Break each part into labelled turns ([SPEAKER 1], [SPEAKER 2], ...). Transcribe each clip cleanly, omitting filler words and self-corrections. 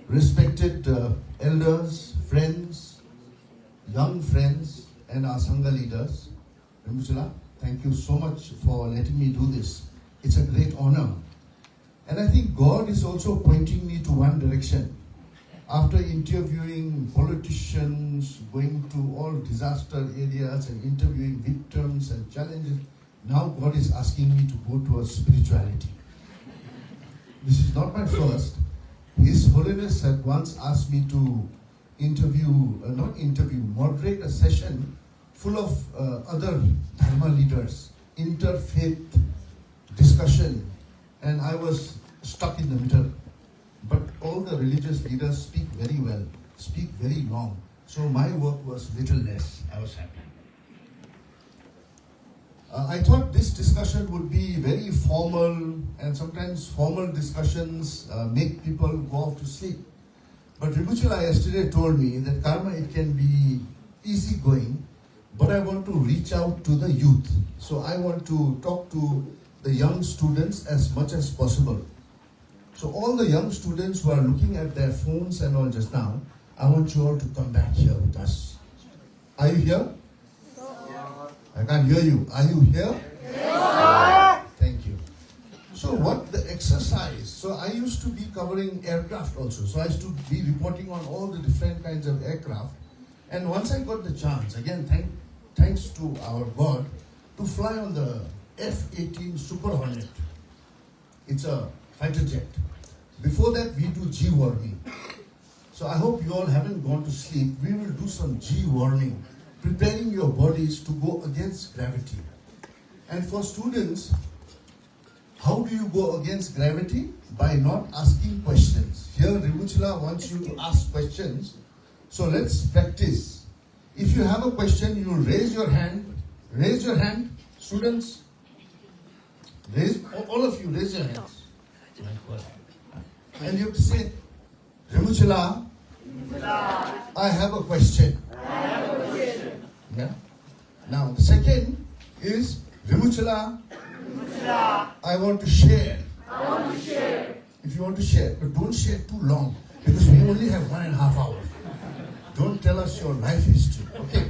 [SPEAKER 1] respected elders, friends, young friends, and our Sangha leaders. Rimuchila, thank you so much for letting me do this. It's a great honor. And I think God is also pointing me to one direction. After interviewing politicians, going to all disaster areas and interviewing victims and challenges, now God is asking me to go towards spirituality. This is not my first. His Holiness had once asked me to moderate a session full of other Dharma leaders, interfaith discussion, and I was stuck in the middle. But all the religious leaders speak very well, speak very long. So my work was little less. I was happy. I thought this discussion would be very formal, and sometimes formal discussions make people go off to sleep. But Rimuchila yesterday told me that karma, it can be easy going, but I want to reach out to the youth. So I want to talk to the young students as much as possible. So all the young students who are looking at their phones and all just now, I want you all to come back here with us. Are you here? I can't hear you. Are you here? Yes. Thank you. So what the exercise? So I used to be covering aircraft also. So I used to be reporting on all the different kinds of aircraft. And once I got the chance, again, thanks to our God, to fly on the F-18 Super Hornet. It's a fighter jet. Before that, we do G warming. So I hope you all haven't gone to sleep. We will do some G warming, preparing your bodies to go against gravity. And for students, how do you go against gravity? By not asking questions. Here, Rimuchila wants you to ask questions. So let's practice. If you have a question, you raise your hand. Raise your hand, students. All of you, raise your hands. And you have to say, Rimuchila, I have a question. Yeah. Now, the second is, Rimuchila, I want to share. If you want to share, but don't share too long, because we only have 1.5 hours. Don't tell us your life history. Okay.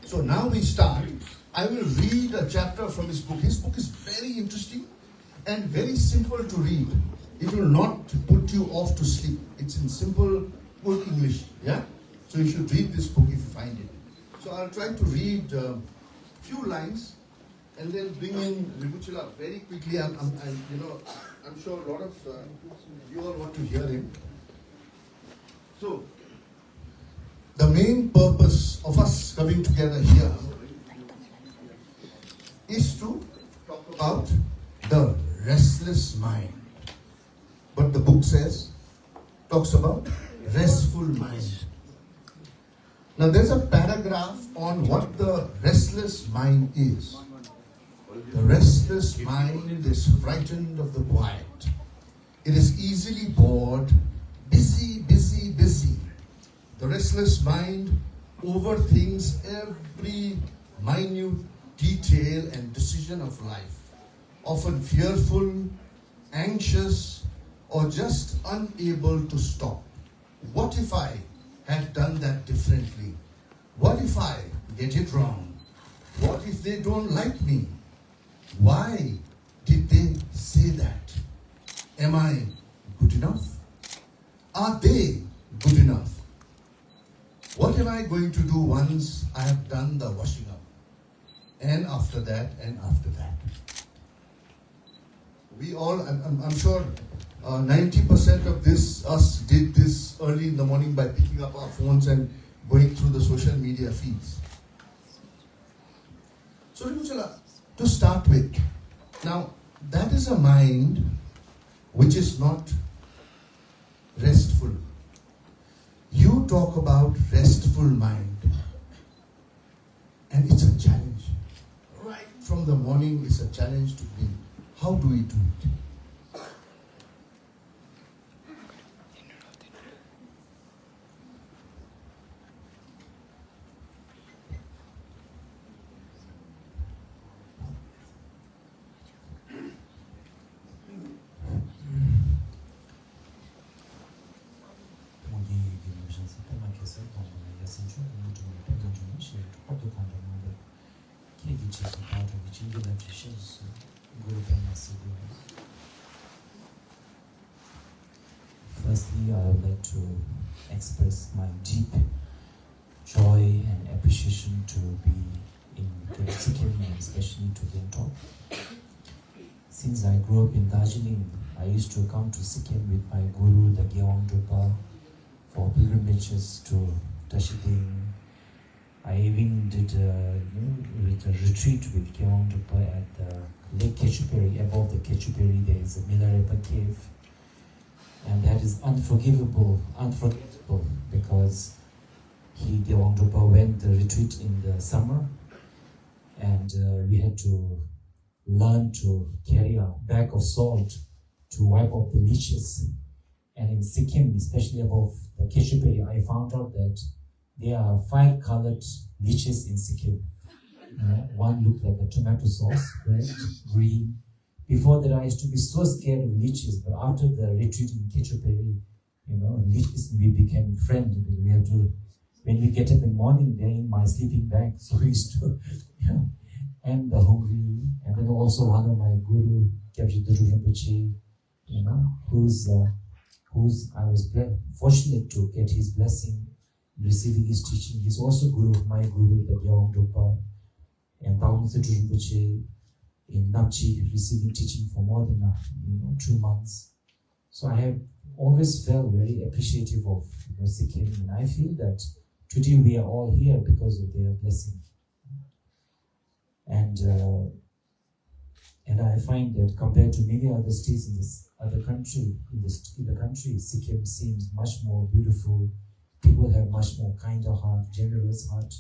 [SPEAKER 1] So now we start. I will read a chapter from his book. His book is very interesting and very simple to read. It will not put you off to sleep. It's in simple, good English. Yeah? So you should read this book if you find it. So I'll try to read a few lines and then bring in Rimuchila very quickly. I'm sure a lot of you all want to hear him. So, the main purpose of us coming together here is to talk about the restless mind. But the book talks about restful mind. Now there's a paragraph on what the restless mind is. The restless mind is frightened of the quiet. It is easily bored, busy, busy, busy. The restless mind overthinks every minute detail and decision of life, often fearful, anxious, or just unable to stop. What if I had done that differently? What if I get it wrong? What if they don't like me? Why did they say that? Am I good enough? Are they good enough? What am I going to do once I have done the washing up? And after that, and after that. We all, I'm sure 90% of us did this early in the morning by picking up our phones and going through the social media feeds. So Rimuchila, to start with, now that is a mind which is not restful. You talk about restful mind, and it's a challenge. Right from the morning, it's a challenge to me. How do we do it?
[SPEAKER 2] central and to Pennsylvania to Dokhampa number. Kegi chesi part of the Chingula fishes, Guru Penasibu. Firstly, I would like to express my deep joy and appreciation to be in Sikkim and especially to Gangtok. Since I grew up in Darjeeling, I used to come to Sikkim with my guru, the Gyalwa, for pilgrimages to Tashiding. I even did a retreat with Gyalwa at the Lake Ketchuperi. Above the Ketchuperi, there is a Milarepa cave. And that is unforgivable because Gyalwa went the retreat in the summer, and we had to learn to carry a bag of salt to wipe off the leeches. And in Sikkim, especially above the Ketchuperi, I found out that there are 5 colored leeches in Sikkim. One looked like a tomato sauce, red, green. Before that, I used to be so scared of leeches, but after the retreat in Ketchuperi, leeches, we became friends. We had to, when we get up in the morning, they're in my sleeping bag, so we used to, and the hungry, and then also one of my guru, Rinpoche, who's I was fortunate to get his blessing, receiving his teaching. He's also guru of my guru, the Gyalwa, and Paul Rinpoche in Namchi, receiving teaching for more than 2 months. So I have always felt very appreciative of Sikkim, and I feel that today we are all here because of their blessing. And I find that compared to many other states in the country, Sikkim seems much more beautiful. People have much more kinder heart, generous heart.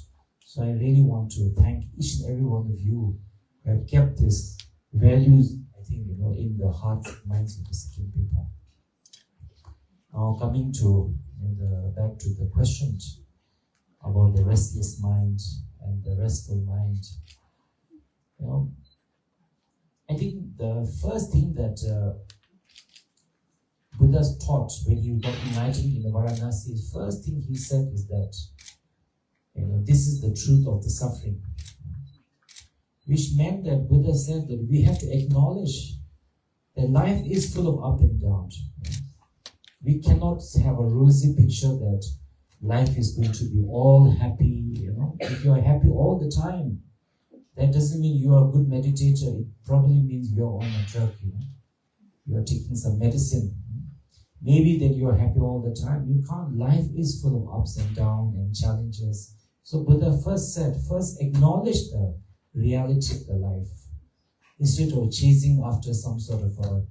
[SPEAKER 2] So I really want to thank each and every one of you who have kept these values, I think, in the hearts and minds of the Sikkim people. Now coming to back to the question about the restless mind and the restful mind. I think the first thing that Buddha taught when he got enlightened in Varanasi, the first thing he said is that this is the truth of the suffering, which meant that Buddha said that we have to acknowledge that life is full of up and down. We cannot have a rosy picture that life is going to be all happy. If you are happy all the time, that doesn't mean you are a good meditator. It probably means you are on a drug. You are taking some medicine. Maybe that you are happy all the time. You can't. Life is full of ups and downs and challenges. So Buddha first acknowledge the reality of the life. Instead of chasing after some sort of a,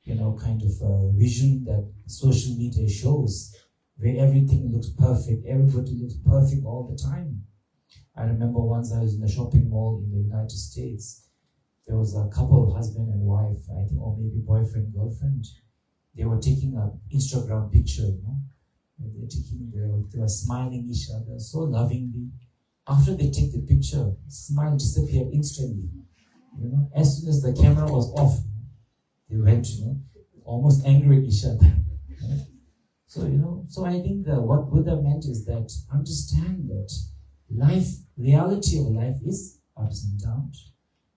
[SPEAKER 2] kind of a vision that social media shows, where everything looks perfect, everybody looks perfect all the time. I remember once I was in a shopping mall in the United States. There was a couple, husband and wife, I think, or maybe boyfriend, girlfriend. They were taking an Instagram picture, they were smiling each other so lovingly. After they take the picture, smile disappeared instantly. As soon as the camera was off, they went, almost angry at each other. So I think that what Buddha meant is that understand that reality of life is ups and downs.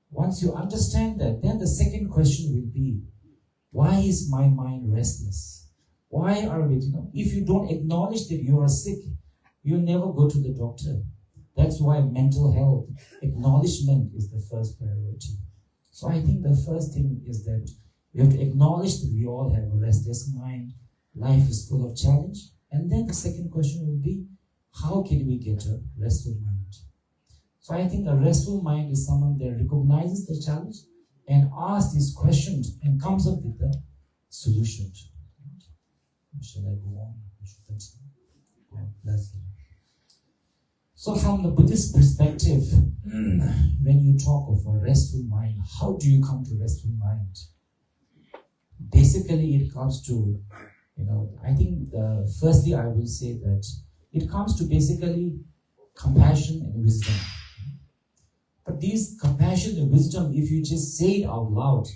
[SPEAKER 2] Once you understand that, then the second question will be, why is my mind restless? Why are we, if you don't acknowledge that you are sick, you'll never go to the doctor. That's why mental health, acknowledgement is the first priority. So I think the first thing is that we have to acknowledge that we all have a restless mind. Life is full of challenge. And then the second question will be, how can we get a restful mind? So I think a restful mind is someone that recognizes the challenge and asks these questions and comes up with the solution. Shall I go on? I should continue. Bless you. So from the Buddhist perspective, when you talk of a restful mind, how do you come to restful mind? Basically, it comes to, I think firstly I will say that it comes to basically compassion and wisdom. But these compassion and wisdom, if you just say it out loud,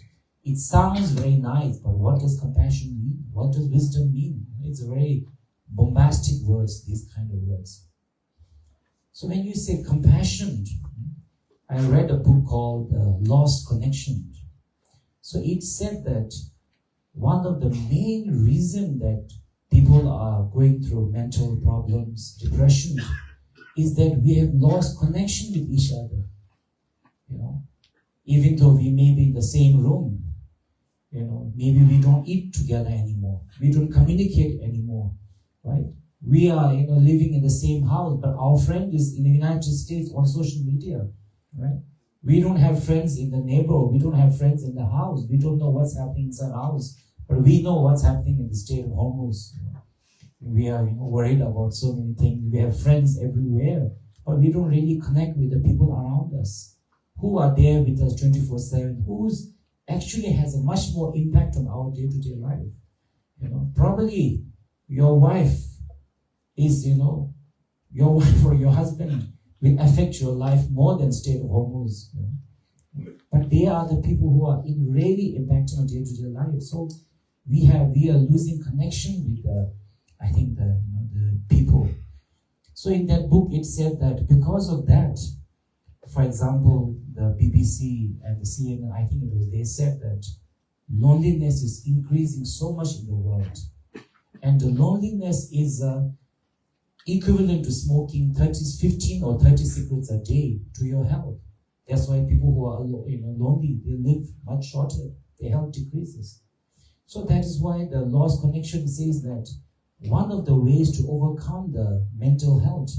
[SPEAKER 2] it sounds very nice, but what does compassion mean? What does wisdom mean? It's very bombastic words, these kind of words. So when you say compassion, I read a book called Lost Connection. So it said that one of the main reasons that people are going through mental problems, depression, is that we have lost connection with each other. You know, even though we may be in the same room, you know, maybe we don't eat together anymore. We don't communicate anymore, right? We are, you know, living in the same house, but our friend is in the United States on social media, right? We don't have friends in the neighborhood. We don't have friends in the house. We don't know what's happening inside our house, but we know what's happening in the state of Hormuz. You know? We are, you know, worried about so many things. We have friends everywhere, but we don't really connect with the people around us who are there with us 24/7, who's actually has a much more impact on our day-to-day life. You know, probably your wife is, you know, your wife or your husband will affect your life more than state of Hormuz. You know? But they are the people who are really impacting on day-to-day life. So we are losing connection with the people. So in that book it said that because of that, for example, the BBC and the CNN, I think they said that loneliness is increasing so much in the world. And the loneliness is equivalent to smoking 15 or 30 cigarettes a day to your health. That's why people who are lonely, they live much shorter. Their health decreases. So that is why the Lost Connection says that one of the ways to overcome the mental health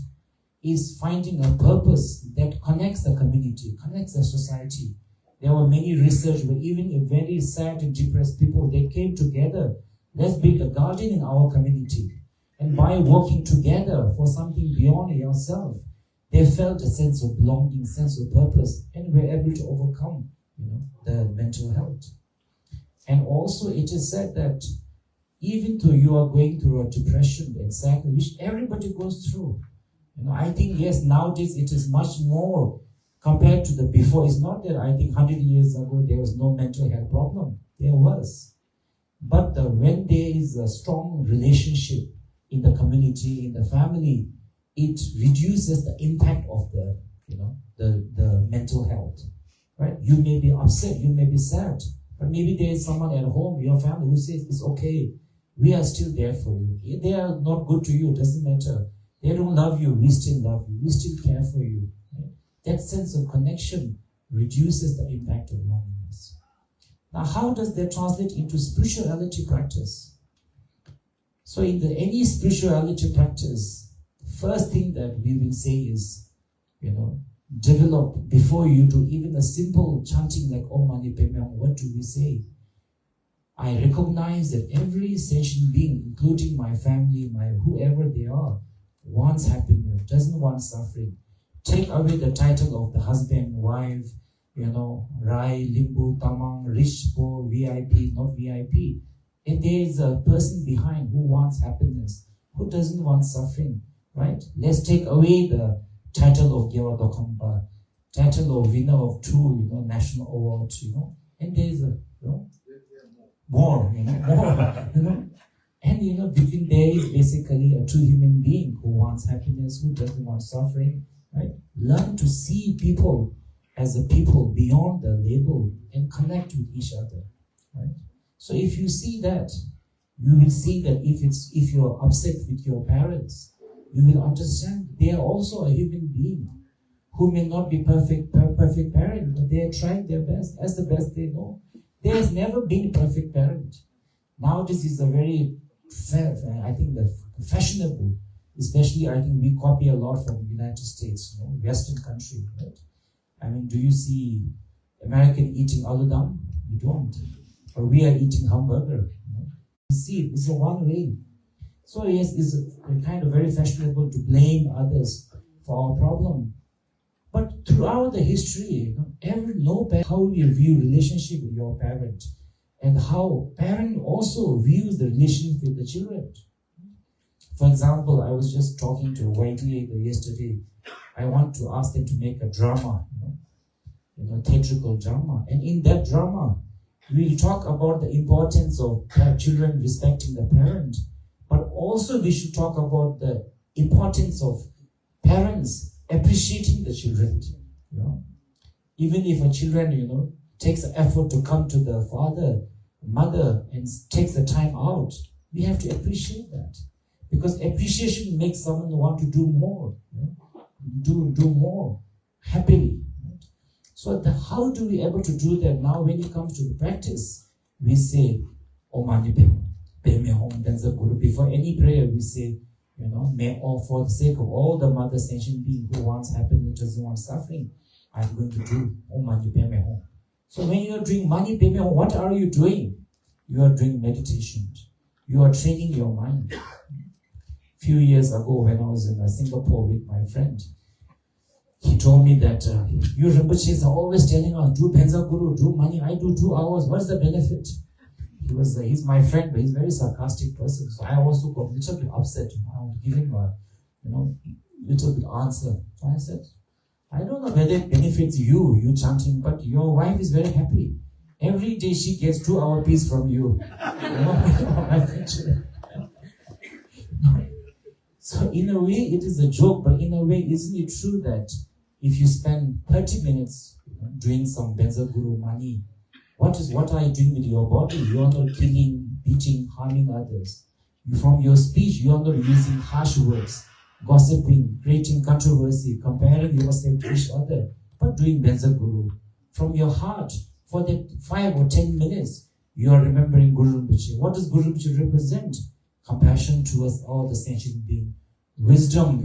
[SPEAKER 2] is finding a purpose that connects the community, connects the society. There were many research where even a very sad and depressed people, they came together. Let's build a garden in our community. And by working together for something beyond yourself, they felt a sense of belonging, sense of purpose, and were able to overcome, the mental health. And also it is said that even though you are going through a depression, anxiety, which everybody goes through, I think, yes, nowadays it is much more compared to the before. It's not that I think 100 years ago there was no mental health problem. There was. But when there is a strong relationship in the community, in the family, it reduces the impact of the mental health. Right? You may be upset, you may be sad, but maybe there is someone at home, your family, who says, it's okay, we are still there for you. If they are not good to you, it doesn't matter. They don't love you, we still love you, we still care for you. Right? That sense of connection reduces the impact of loneliness. Now, how does that translate into spirituality practice? So in any spirituality practice, first thing that we will say is, develop before you do even a simple chanting like Om Mani Padme Hum. What do we say? I recognize that every sentient being, including my family, my whoever they are, wants happiness, doesn't want suffering. Take away the title of the husband, wife, Rai, Limbu, Tamang, rich, poor, VIP, not VIP. And there is a person behind who wants happiness, who doesn't want suffering, right? Let's take away the title of Gyalwa Dokhampa, title of winner of two, national awards, and there is more. And between there is basically a true human being who wants happiness, who doesn't want suffering, right? Learn to see people as a people beyond the label and connect with each other, right? So if you see that, you will see that if you're upset with your parents, you will understand they are also a human being who may not be perfect parent, but they are trying their best as the best they know. There has never been a perfect parent. Now this is a very I think the fashionable, especially I think we copy a lot from the United States, Western country, right? I mean, do you see American eating aludam? We don't. Or we are eating hamburger. You see, it's a one way. So yes, it's kind of very fashionable to blame others for our problem. But throughout the history, how you view relationship with your parent, and how parent also views the relationship with the children. For example, I was just talking to Whiteley yesterday. I want to ask them to make a drama, theatrical drama. And in that drama, we'll talk about the importance of children respecting the parent, but also we should talk about the importance of parents appreciating the children. Even if a children, takes the effort to come to the father, mother, and takes the time out, we have to appreciate that. Because appreciation makes someone want to do more, do more happily. Right? So how do we able to do that? Now when it comes to the practice, we say, Om Mani Padme Hum, then the Guru. Before any prayer, we say, may all for the sake of all the mother sentient being who wants happiness, doesn't want suffering, I'm going to do Om Mani Padme Hum. So when you are doing Mani Padme Hum, what are you doing? You are doing meditation. You are training your mind. Few years ago, when I was in Singapore with my friend, he told me that you Rinpoches are always telling us, do Penza Guru, do money, I do 2 hours, what's the benefit? He's my friend, but he's a very sarcastic person. So I also got a little bit upset. I would give him a little bit answer. So I said, I don't know whether it benefits you chanting, but your wife is very happy. Every day she gets 2 hour piece from you. So in a way it is a joke, but in a way isn't it true that if you spend 30 minutes doing some Benza Guru Mani, what are you doing with your body? You are not killing, beating, harming others. From your speech, you are not using harsh words, gossiping, creating controversy, comparing yourself to each other, but doing Benza Guru. From your heart, for that 5 or 10 minutes, you are remembering Guru Rinpoche. What does Guru Rinpoche represent? Compassion towards all the sentient beings. Wisdom,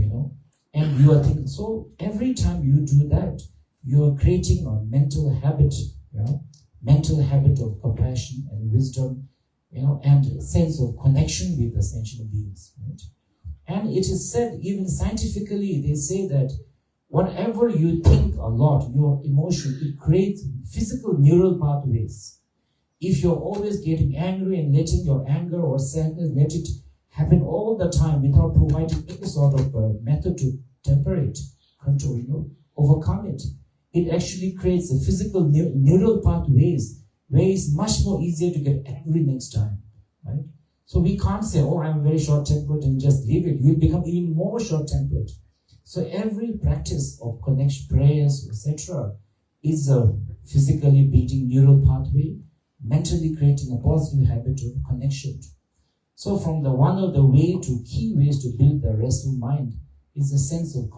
[SPEAKER 2] and you are thinking. So every time you do that, you are creating a mental habit, mental habit of compassion and wisdom, and a sense of connection with the sentient beings. Right? And it is said, even scientifically, they say that whatever you think a lot, your emotion, it creates physical neural pathways. If you're always getting angry and letting your anger or sadness, let it happen all the time without providing any sort of method to temper it, control, overcome it, it actually creates a physical neural pathways where it's much more easier to get angry next time, right? So we can't say, I'm very short-tempered and just leave it. You'll become even more short-tempered. So every practice of connection, prayers, etc., is a physically building neural pathway, mentally creating a positive habit of connection. So from one of the key ways to build the restful mind is a sense of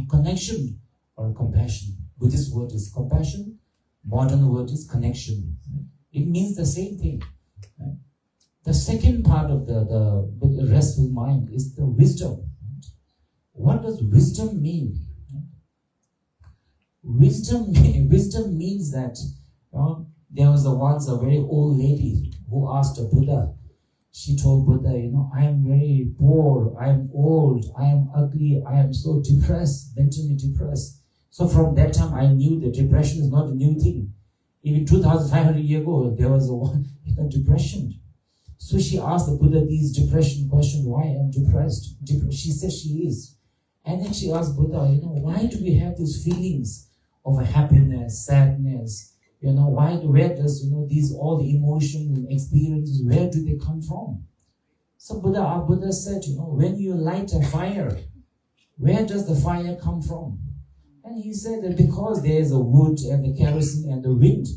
[SPEAKER 2] connection or compassion. Buddhist word is compassion, modern word is connection. It means the same thing. The second part of the restful mind is the wisdom. What does wisdom mean? Wisdom means that there was once a very old lady who asked a Buddha. She told Buddha, I am very poor, I am old, I am ugly, I am so depressed, mentally depressed. So from that time I knew that depression is not a new thing. Even 2,500 years ago, there was a depression. So she asked the Buddha these depression questions, why I am depressed? She said she is. And then she asked Buddha, why do we have these feelings of happiness, sadness? Where does, all the emotions and experiences, where do they come from? So Buddha said, when you light a fire, where does the fire come from? And he said that because there is a wood and the kerosene and the wind,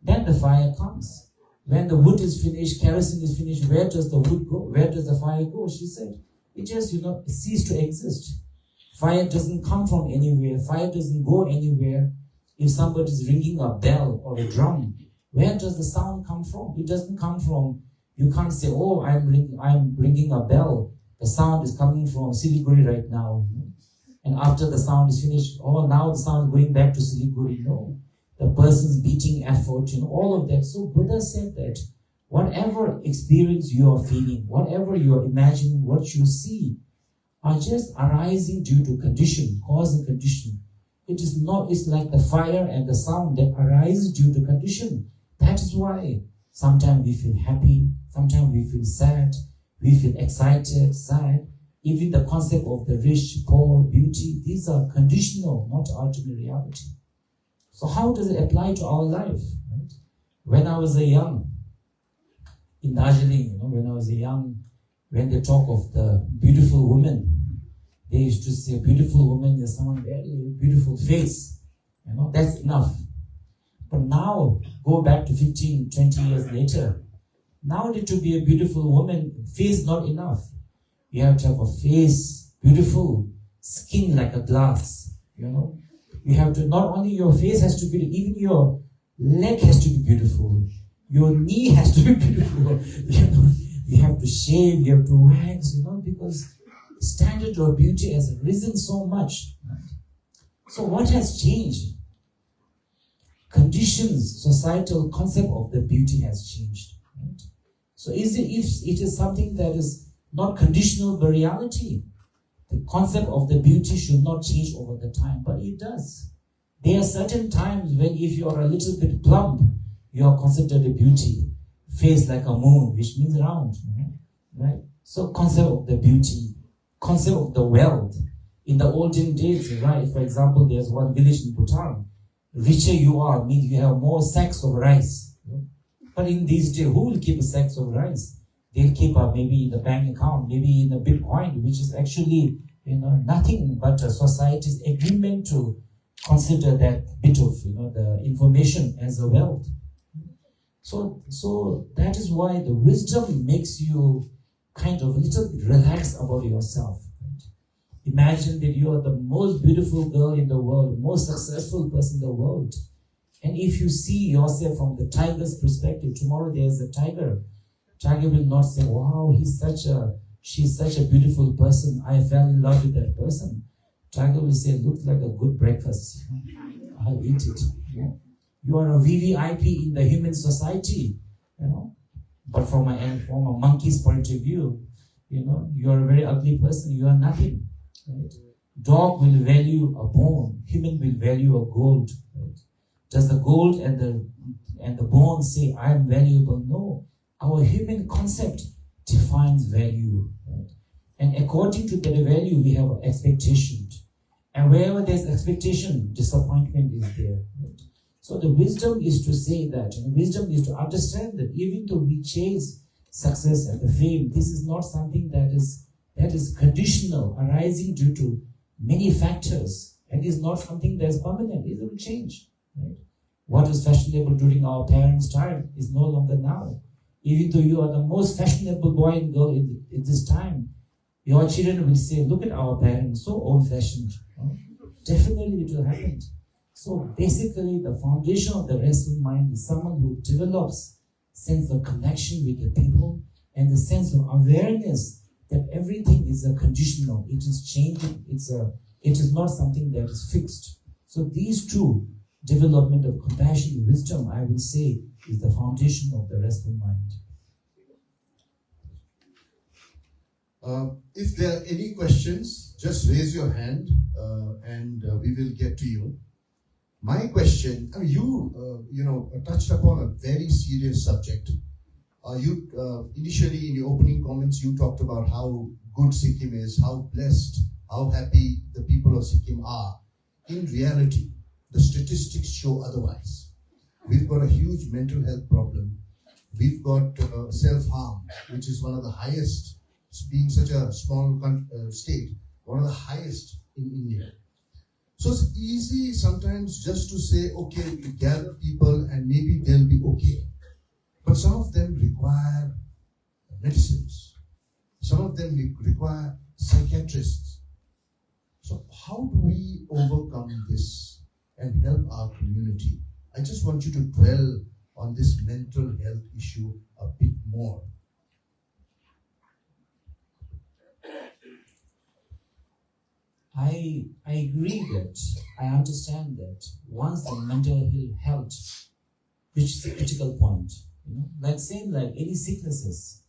[SPEAKER 2] then the fire comes. When the wood is finished, kerosene is finished, where does the wood go? Where does the fire go? She said, it just, ceased to exist. Fire doesn't come from anywhere. Fire doesn't go anywhere. If somebody is ringing a bell or a drum, where does the sound come from? It doesn't come from, you can't say, I'm ringing a bell. The sound is coming from Siliguri right now. And after the sound is finished, now the sound is going back to Siliguri. No. The person's beating effort, all of that. So Buddha said that whatever experience you are feeling, whatever you are imagining, what you see, are just arising due to condition, cause and condition. It's like the fire and the sound that arises due to condition. That is why sometimes we feel happy, sometimes we feel sad, we feel excited, sad. Even the concept of the rich, poor, beauty, these are conditional, not ultimate reality. So how does it apply to our life? Right? When I was young, in Darjeeling, when I was young, when they talk of the beautiful woman, They used to say, beautiful woman is someone very beautiful face. That's enough. But now, go back to 15, 20 years later, now to be a beautiful woman, face not enough. You have to have a face, beautiful, skin like a glass, You have to, not only your face has to be, even your leg has to be beautiful. Your knee has to be beautiful. You have to shave, you have to wax, because the standard of beauty has risen so much. Right? So what has changed? Conditions, societal concept of the beauty has changed. Right? So if it is something that is not conditional but reality, the concept of the beauty should not change over the time, but it does. There are certain times when if you are a little bit plump, you are considered a beauty. Face like a moon, which means round. Right? So concept of the beauty, concept of the wealth. In the olden days, right? For example, there's one village in Bhutan. Richer you are, means you have more sacks of rice. But in these days, who will keep a sack of rice? They'll keep maybe in the bank account, maybe in the Bitcoin, which is actually nothing but a society's agreement to consider that bit of the information as a wealth. So that is why the wisdom makes you kind of a little bit relaxed about yourself. Right? Imagine that you are the most beautiful girl in the world, most successful person in the world. And if you see yourself from the tiger's perspective, tomorrow there's a tiger. Tiger will not say, wow, she's such a beautiful person. I fell in love with that person. Tiger will say, looks like a good breakfast. I'll eat it. You are a VVIP in the human society, But from a monkey's point of view, you are a very ugly person. You are nothing. Right? Dog will value a bone. Human will value a gold. Right? Does the gold and the bone say, I am valuable? No. Our human concept defines value. Right? And according to that value, we have expectations. And wherever there's expectation, disappointment is there. Right? So the wisdom is to say that, wisdom is to understand that even though we chase success and the fame, this is not something that is conditional, arising due to many factors, and is not something that is permanent. It will change. Right? What was fashionable during our parents' time is no longer now. Even though you are the most fashionable boy and girl in this time, your children will say, look at our parents, so old-fashioned. Definitely it will happen. So basically, the foundation of the restful mind is someone who develops sense of connection with the people and the sense of awareness that everything is a conditional. It is changing. It is not something that is fixed. So these two, development of compassion and wisdom, I will say, is the foundation of the restful mind.
[SPEAKER 1] If there are any questions, just raise your hand and we will get to you. My question, you touched upon a very serious subject. You initially in your opening comments, you talked about how good Sikkim is, how blessed, how happy the people of Sikkim are. In reality, the statistics show otherwise. We've got a huge mental health problem. We've got self-harm, which is one of the highest, being such a small state, one of the highest in India. So it's easy sometimes just to say, okay, we gather people and maybe they'll be okay. But some of them require medicines. Some of them require psychiatrists. So how do we overcome this and help our community? I just want you to dwell on this mental health issue a bit more.
[SPEAKER 2] I agree that, I understand that once the mental health reaches a critical point, like any sicknesses,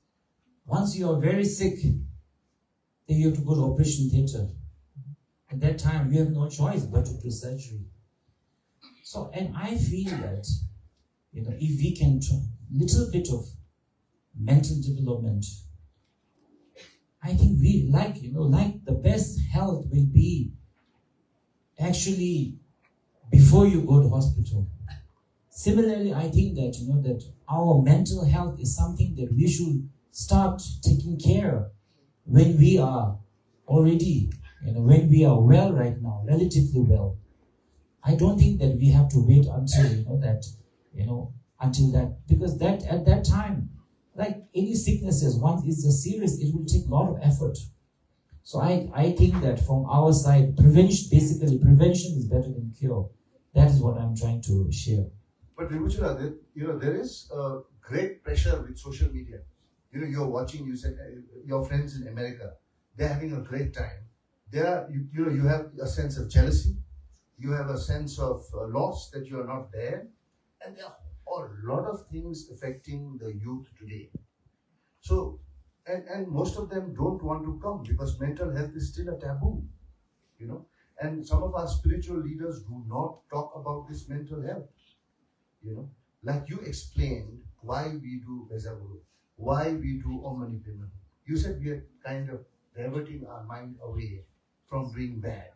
[SPEAKER 2] once you are very sick, then you have to go to operation theater. At that time, you have no choice but to do surgery. So, and I feel that, if we can little bit of mental development, I think we like the best health will be actually before you go to hospital. Similarly, I think that, that our mental health is something that we should start taking care when we are already, when we are well right now, relatively well, I don't think that we have to wait until until that, because that at that time, like any sicknesses, once it's serious, it will take a lot of effort. So I think that from our side, prevention is better than cure. That is what I'm trying to share.
[SPEAKER 1] But Ribhuchara, there is a great pressure with social media. You're watching, you said your friends in America, they're having a great time. You have a sense of jealousy, you have a sense of loss that you are not there, and there are a lot of things affecting the youth today. So, and most of them don't want to come because mental health is still a taboo, and some of our spiritual leaders do not talk about this mental health, like you explained why we do Bezaguru, why we do Om Mani Padme. You said we are kind of diverting our mind away from doing bad.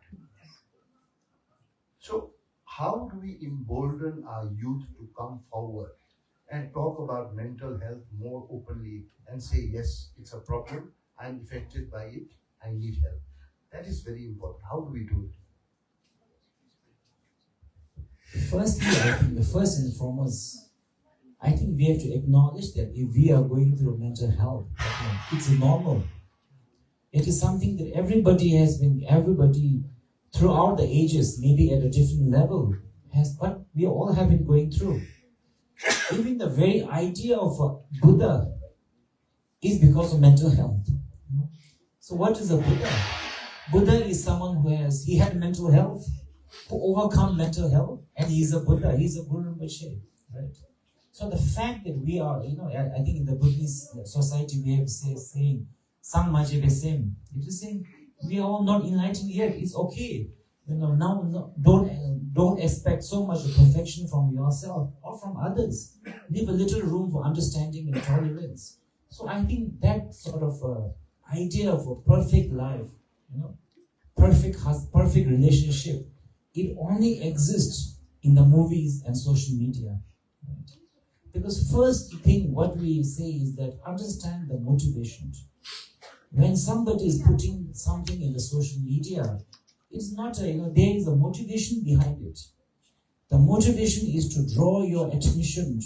[SPEAKER 1] So, how do we embolden our youth to come forward and talk about mental health more openly and say, yes, it's a problem, I'm affected by it, I need help? That is very important. How do we do it?
[SPEAKER 2] Firstly, I think first and foremost, I think we have to acknowledge that if we are going through mental health, it's normal. It is something that everybody throughout the ages, maybe at a different level, but we all have been going through. Even the very idea of a Buddha is because of mental health. So what is a Buddha? Buddha is someone who had mental health, who overcome mental health, and he's a Buddha, he's a Guru Rinpoche, right? So the fact that we are, I think in the Buddhist society we have saying, Sang Maje Besem, it is saying, we are all not enlightened yet, it's okay. Now don't expect so much of perfection from yourself or from others. Leave a little room for understanding and tolerance. So I think that sort of idea of a perfect life, perfect relationship, it only exists in the movies and social media. Right? Because first thing what we say is that understand the motivation. When somebody is putting something in the social media, it's not there is a motivation behind it. The motivation is to draw your attention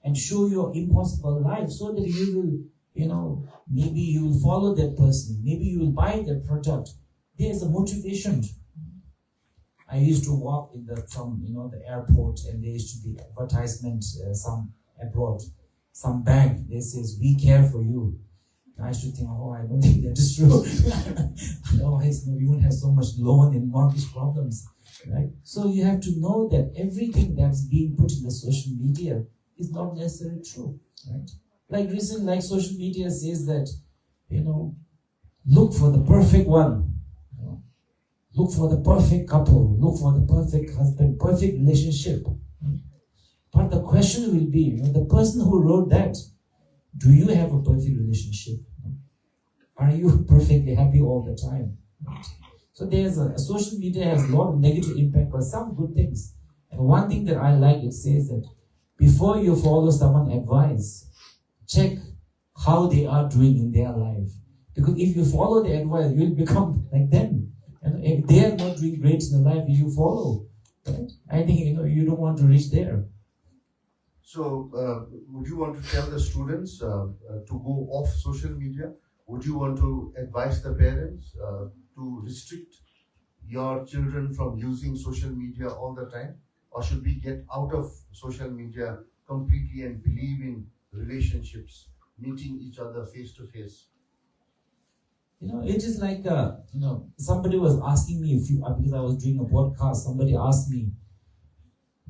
[SPEAKER 2] and show your impossible life so that you will, maybe you will follow that person, maybe you will buy that product. There's a motivation. I used to walk from the airport, and there used to be advertisement some abroad, some bank, they says, we care for you. I used to think, I don't think that is true. Otherwise, we won't have so much loan and mortgage problems, right? So you have to know that everything that's being put in the social media is not necessarily true, right? Like social media says that, look for the perfect one, look for the perfect couple, look for the perfect husband, perfect relationship. But the question will be, the person who wrote that, do you have a perfect relationship? Are you perfectly happy all the time? So social media has a lot of negative impact, but some good things. And one thing that I like, it says that before you follow someone's advice, check how they are doing in their life. Because if you follow the advice, you'll become like them. And if they are not doing great in the life, you follow. Right? I think you don't want to reach there.
[SPEAKER 1] So, would you want to tell the students to go off social media? Would you want to advise the parents to restrict your children from using social media all the time? Or should we get out of social media completely and believe in relationships, meeting each other face to face?
[SPEAKER 2] It is like, somebody was asking me, because I was doing a podcast, somebody asked me,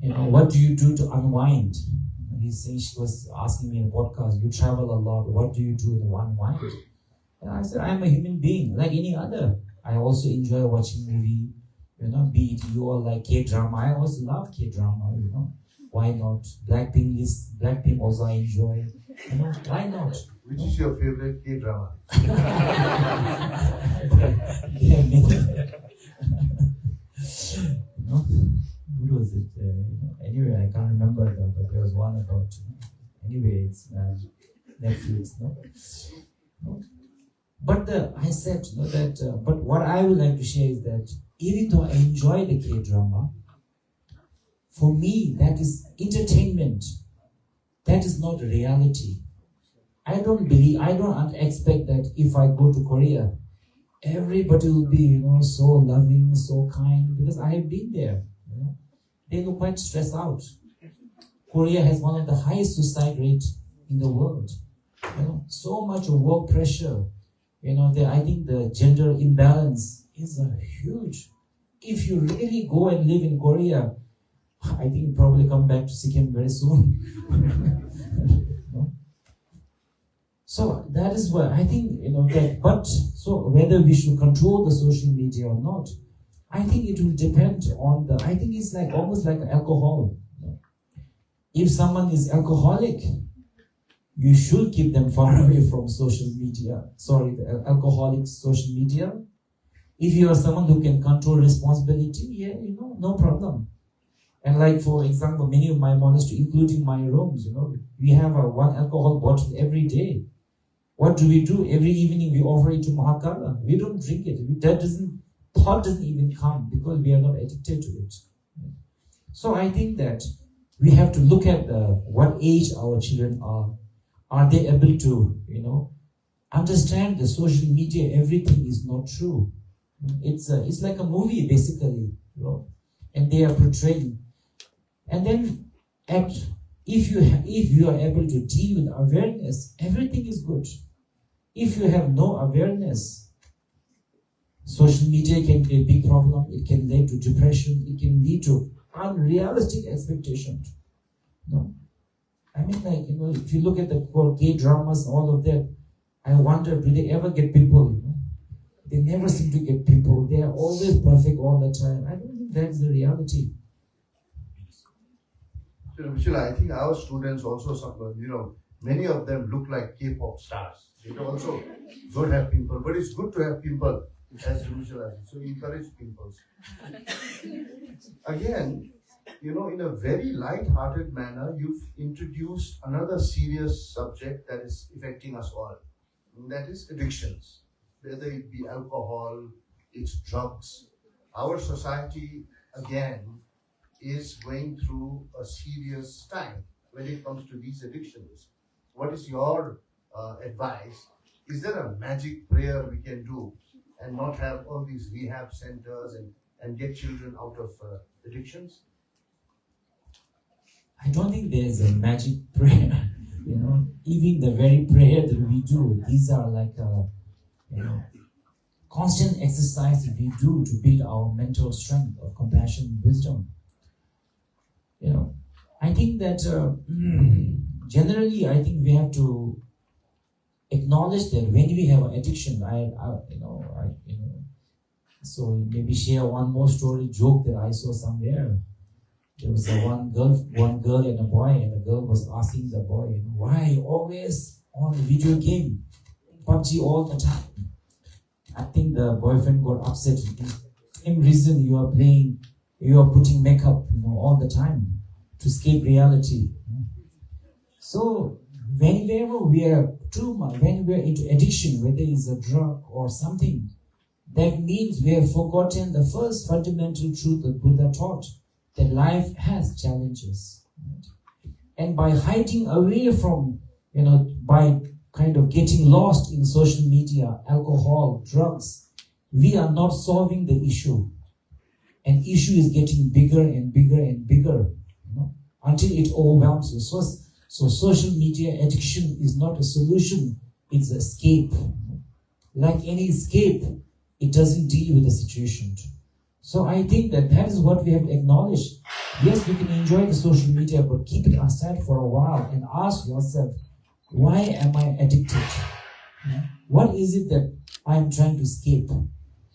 [SPEAKER 2] what do you do to unwind? She was asking me in a podcast, you travel a lot, what do you do to unwind? And I said, I'm a human being, like any other. I also enjoy watching movie, be it you all like K-drama. I also love K-drama, Why not? Blackpink also I enjoy. Why not?
[SPEAKER 1] Which is your favorite K-drama?
[SPEAKER 2] Yeah, many. What was it? Anyway, I can't remember, but there was one about. Anyway, it's Netflix, no? But I said, that. But what I would like to share is that even though I enjoy the K-drama, for me that is entertainment. That is not reality. I don't expect that if I go to Korea, everybody will be, so loving, so kind, because I have been there. They look quite stressed out. Korea has one of the highest suicide rates in the world. So much of work pressure. I think the gender imbalance is huge. If you really go and live in Korea, I think you probably come back to Sikkim very soon. So that is why I think, so whether we should control the social media or not, I think it will depend on I think it's almost like alcohol. If someone is alcoholic, you should keep them far away from social media. The alcoholic social media. If you are someone who can control responsibility, no problem. And for example, many of my monasteries, including my rooms, we have one alcohol bottle every day. What do? Every evening we offer it to Mahakala. We don't drink it. Thought doesn't even come because we are not addicted to it. So I think that we have to look at what age our children are. Are they able to, understand the social media? Everything is not true. It's like a movie basically, and they are portraying. And then if you are able to deal with awareness, everything is good. If you have no awareness, social media can be a big problem. It can lead to depression. It can lead to unrealistic expectations. I mean, if you look at the K-dramas and all of that, I wonder, do they ever get people? They never seem to get people. They are always perfect all the time. I don't think that's the reality.
[SPEAKER 1] Vishal, I think our students also, many of them look like K-pop stars. They also don't have people, but it's good to have people, as Vishal said. So encourage people. Again, in a very light-hearted manner, you've introduced another serious subject that is affecting us all. And that is addictions. Whether it be alcohol, it's drugs. Our society, again, is going through a serious time when it comes to these addictions. What is your advice? Is there a magic prayer we can do and not have all these rehab centers and get children out of addictions?
[SPEAKER 2] I don't think there's a magic prayer. Even the very prayer that we do, these are like constant exercise we do to build our mental strength of compassion and wisdom. I think that generally, I think we have to acknowledge that when we have an addiction, so maybe share one more joke that I saw somewhere. There was one girl and a boy, and the girl was asking the boy, why are you always on video game, PUBG all the time? I think the boyfriend got upset. Same reason you are playing, you are putting makeup, all the time to escape reality. So whenever we are when we are into addiction, whether it's a drug or something, that means we have forgotten the first fundamental truth that Buddha taught, that life has challenges. And by hiding away from, by kind of getting lost in social media, alcohol, drugs, we are not solving the issue. And issue is getting bigger and bigger and bigger, until it overwhelms you. So social media addiction is not a solution, it's an escape. Like any escape, it doesn't deal with the situation. So I think that is what we have to acknowledge. Yes, we can enjoy the social media, but keep it aside for a while and ask yourself, why am I addicted? What is it that I'm trying to escape?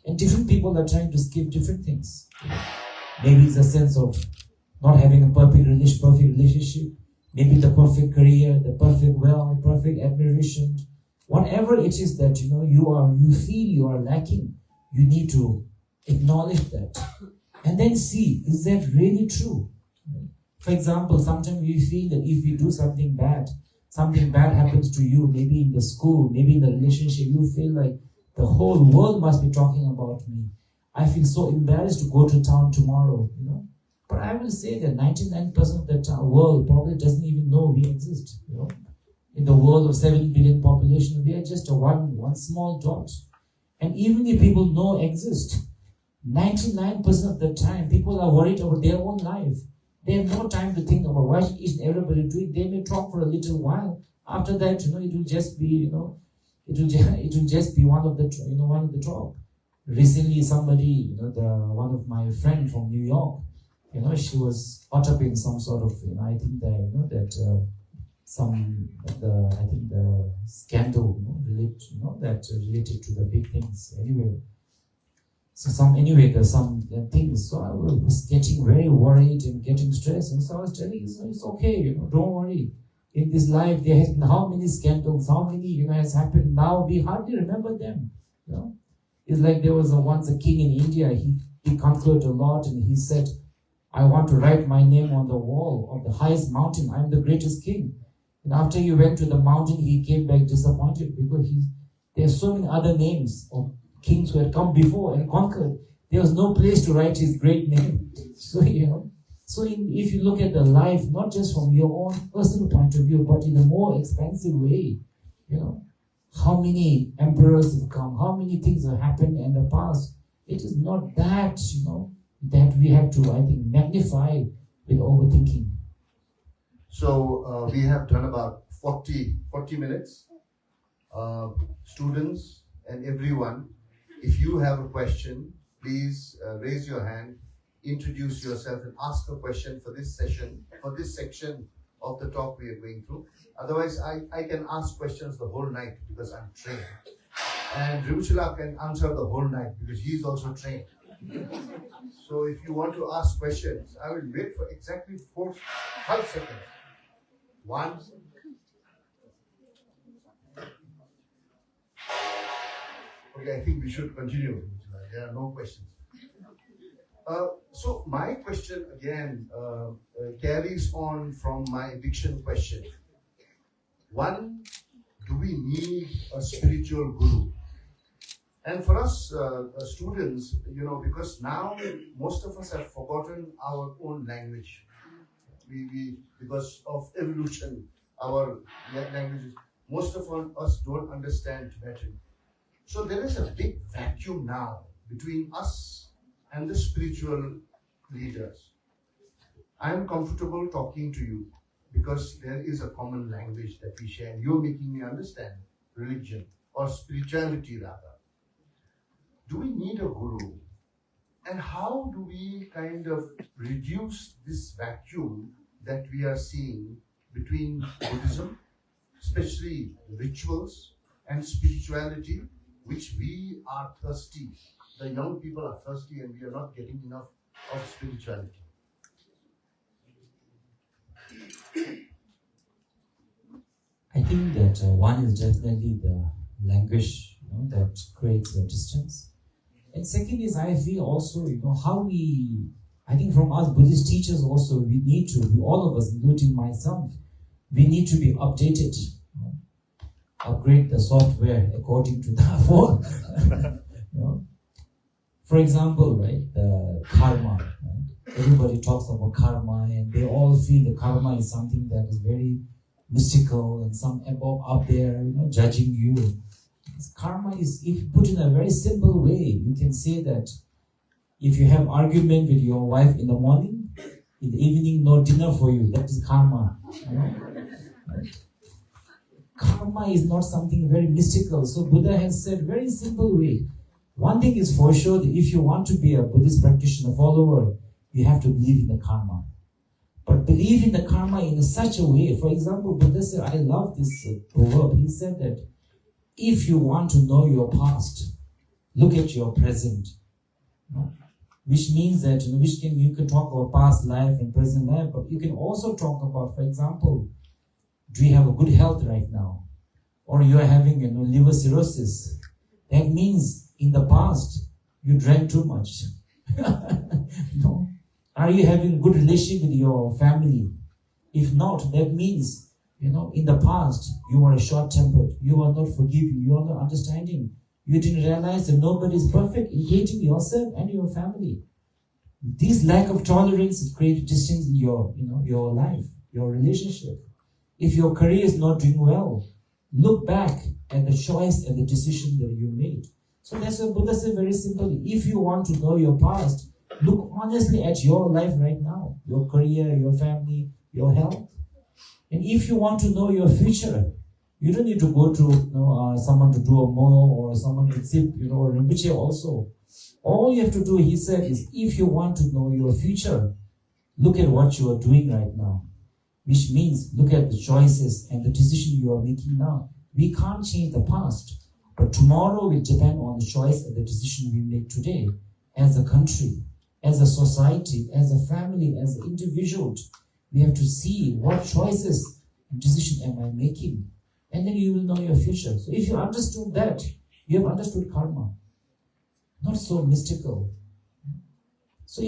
[SPEAKER 2] And different people are trying to escape different things. Maybe it's a sense of not having a perfect relationship, maybe the perfect career, the perfect wealth, perfect admiration. Whatever it is that you feel you are lacking, you need to acknowledge that. And then see, is that really true? For example, sometimes we feel that if we do something bad, something bad happens to you, maybe in the school, maybe in the relationship, you feel like the whole world must be talking about me. I feel so embarrassed to go to town tomorrow, But I will say that 99% of the world probably doesn't even know we exist, In the world of 7 billion population, we are just one small dot. And even if people know exist, 99% of the time, people are worried about their own life. They have no time to think about what is everybody doing. They may talk for a little while. After that, it will just be, it will just be one of the talk. Recently, somebody, one of my friend from New York, she was caught up in some sort of, I think that, the scandal, related to the big things. Anyway, there's some things. So I was getting very worried and getting stressed, and so I was telling her, it's okay, don't worry. In this life, there has been how many scandals, how many, has happened. Now we hardly remember them. It's like there was once a king in India. He conquered a lot, and he said, I want to write my name on the wall of the highest mountain. I'm the greatest king. And after he went to the mountain, he came back disappointed because there are so many other names of kings who had come before and conquered. There was no place to write his great name. So, if you look at the life, not just from your own personal point of view, but in a more expansive way, how many emperors have come, how many things have happened in the past. It is not that, that we have to, I think, magnify with overthinking.
[SPEAKER 1] So we have done about 40 minutes. Students and everyone, if you have a question, please raise your hand, introduce yourself and ask a question for this session, for this section of the talk we are going through. Otherwise, I can ask questions the whole night because I'm trained. And Rivuchila can answer the whole night because he is also trained. So if you want to ask questions, I will wait for exactly 5 seconds. 1. Okay, I think we should continue. There are no questions. So my question again carries on from my addiction question. 1, do we need a spiritual guru? And for us students, because now most of us have forgotten our own language. We because of evolution, our languages, most of us don't understand Tibetan. So there is a big vacuum now between us and the spiritual leaders. I am comfortable talking to you because there is a common language that we share. You're making me understand religion or spirituality rather. Do we need a guru? And how do we kind of reduce this vacuum that we are seeing between Buddhism, especially rituals, and spirituality, which we are thirsty. The young people are thirsty and we are not getting enough of spirituality.
[SPEAKER 2] I think that one is definitely the language that creates the distance. And second is I feel also, I think from us Buddhist teachers also, all of us, including myself, we need to be updated. Upgrade the software according to that one. For example, the karma. Right? Everybody talks about karma and they all feel the karma is something that is very mystical and some above up there, judging you. Karma is, if you put in a very simple way, you can say that if you have argument with your wife in the morning, in the evening no dinner for you, that is karma. Right? Karma is not something very mystical. So Buddha has said very simple way. One thing is for sure that if you want to be a Buddhist practitioner, follower, you have to believe in the karma. But believe in the karma in such a way. For example, Buddha said, I love this proverb. He said that if you want to know your past, look at your present. Which means that you can talk about past life and present life, but you can also talk about, for example, do you have a good health right now? Or you are having liver cirrhosis. That means in the past you drank too much. Are you having a good relationship with your family? If not, that means In the past, you were short-tempered, you were not forgiving, you were not understanding. You didn't realize that nobody is perfect, including yourself and your family. This lack of tolerance creates distance in your life, your relationship. If your career is not doing well, look back at the choice and the decision that you made. So that's what Buddha said very simply. If you want to know your past, look honestly at your life right now, your career, your family, your health. And if you want to know your future, you don't need to go to someone to do a mo or someone to sip, or Rinpoche also. All you have to do, he said, is if you want to know your future, look at what you are doing right now. Which means look at the choices and the decision you are making now. We can't change the past, but tomorrow will depend on the choice and the decision we make today as a country, as a society, as a family, as individuals. We have to see what choices and decision am I making, and then you will know your future. So if you understood that, you have understood karma. Not so mystical. So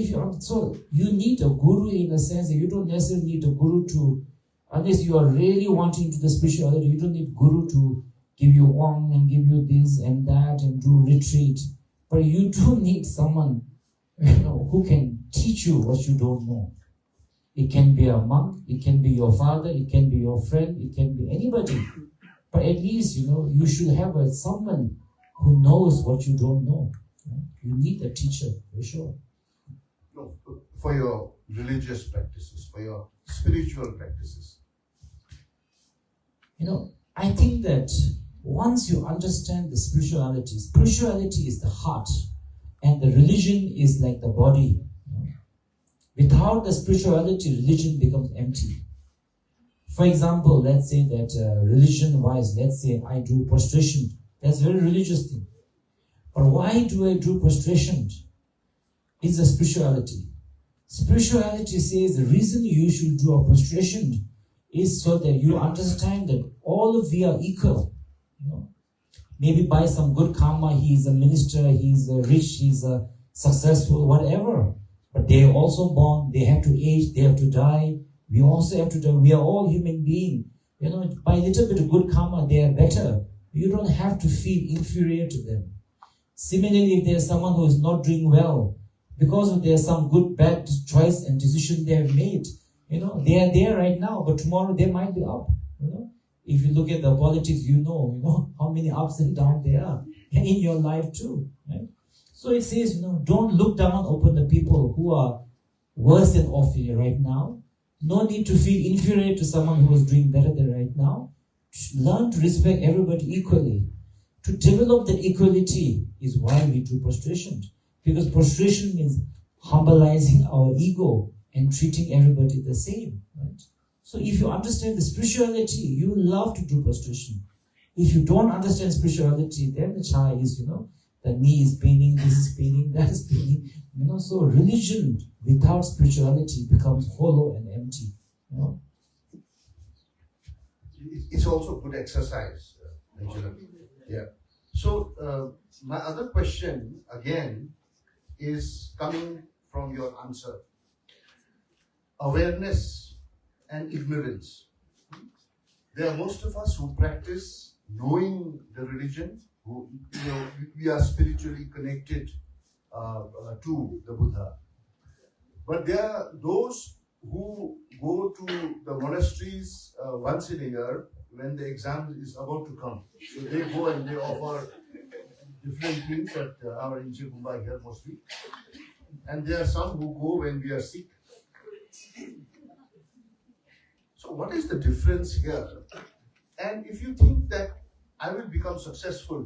[SPEAKER 2] you need a guru in the sense that you don't necessarily need a guru to, unless you are really wanting to the spirituality, you don't need guru to give you wang and give you this and that and do retreat. But you do need someone who can teach you what you don't know. It can be a monk, it can be your father, it can be your friend, it can be anybody. But at least, you should have someone who knows what you don't know. You need a teacher, for sure.
[SPEAKER 1] No, for your religious practices, for your spiritual practices.
[SPEAKER 2] I think that once you understand the spirituality is the heart, and the religion is like the body. Without the spirituality, religion becomes empty. For example, let's say that religion-wise, let's say I do prostration. That's a very religious thing. But why do I do prostration? It's the spirituality. Spirituality says the reason you should do a prostration is so that you understand that all of we are equal. Maybe by some good karma, he is a minister, he is rich, he is successful, whatever. But they are also born, they have to age, they have to die. We also have to die. We are all human beings. By a little bit of good karma, they are better. You don't have to feel inferior to them. Similarly, if there's someone who is not doing well, because there's some good, bad choice and decision they have made, they are there right now, but tomorrow they might be up. If you look at the politics, you know how many ups and downs there are in your life too. Right? So it says, don't look down upon the people who are worse than off here right now. No need to feel inferior to someone who is doing better than right now. Learn to respect everybody equally. To develop that equality is why we do prostration. Because prostration means humbling our ego and treating everybody the same. Right? So if you understand the spirituality, you love to do prostration. If you don't understand spirituality, then the child is, the knee is paining, this is paining, that is paining. So religion without spirituality becomes hollow and empty.
[SPEAKER 1] It's also good exercise, Angela. Yeah. So my other question again is coming from your answer. Awareness and ignorance. There are most of us who practice knowing the religion, who we are spiritually connected to the Buddha. But there are those who go to the monasteries once in a year when the exam is about to come. So they go and they offer different things at our Inche Kumba here mostly. And there are some who go when we are sick. So what is the difference here? And if you think that I will become successful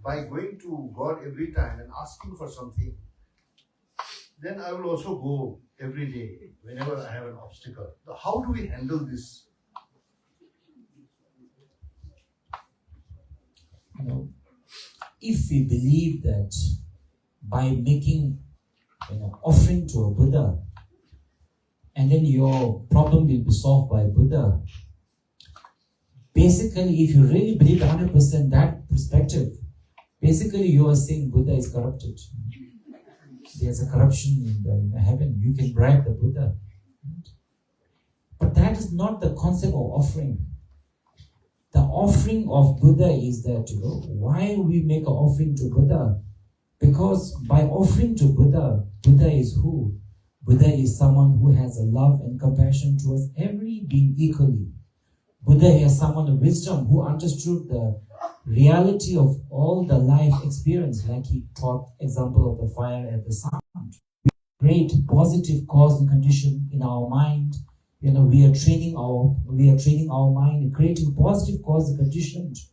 [SPEAKER 1] by going to God every time and asking for something, then I will also go every day whenever I have an obstacle. How do we handle this?
[SPEAKER 2] If we believe that by making offering to a Buddha, and then your problem will be solved by Buddha. Basically, if you really believe 100% that perspective, basically you are saying Buddha is corrupted. There's a corruption in the heaven. You can bribe the Buddha. But that is not the concept of offering. the offering of Buddha is that, why we make an offering to Buddha? Because by offering to Buddha, Buddha is who? Buddha is someone who has a love and compassion towards every being equally. Buddha is someone of wisdom who understood the reality of all the life experience, like he taught example of the fire and the sound. Great positive cause and condition in our mind. We are training our mind and creating positive cause and conditions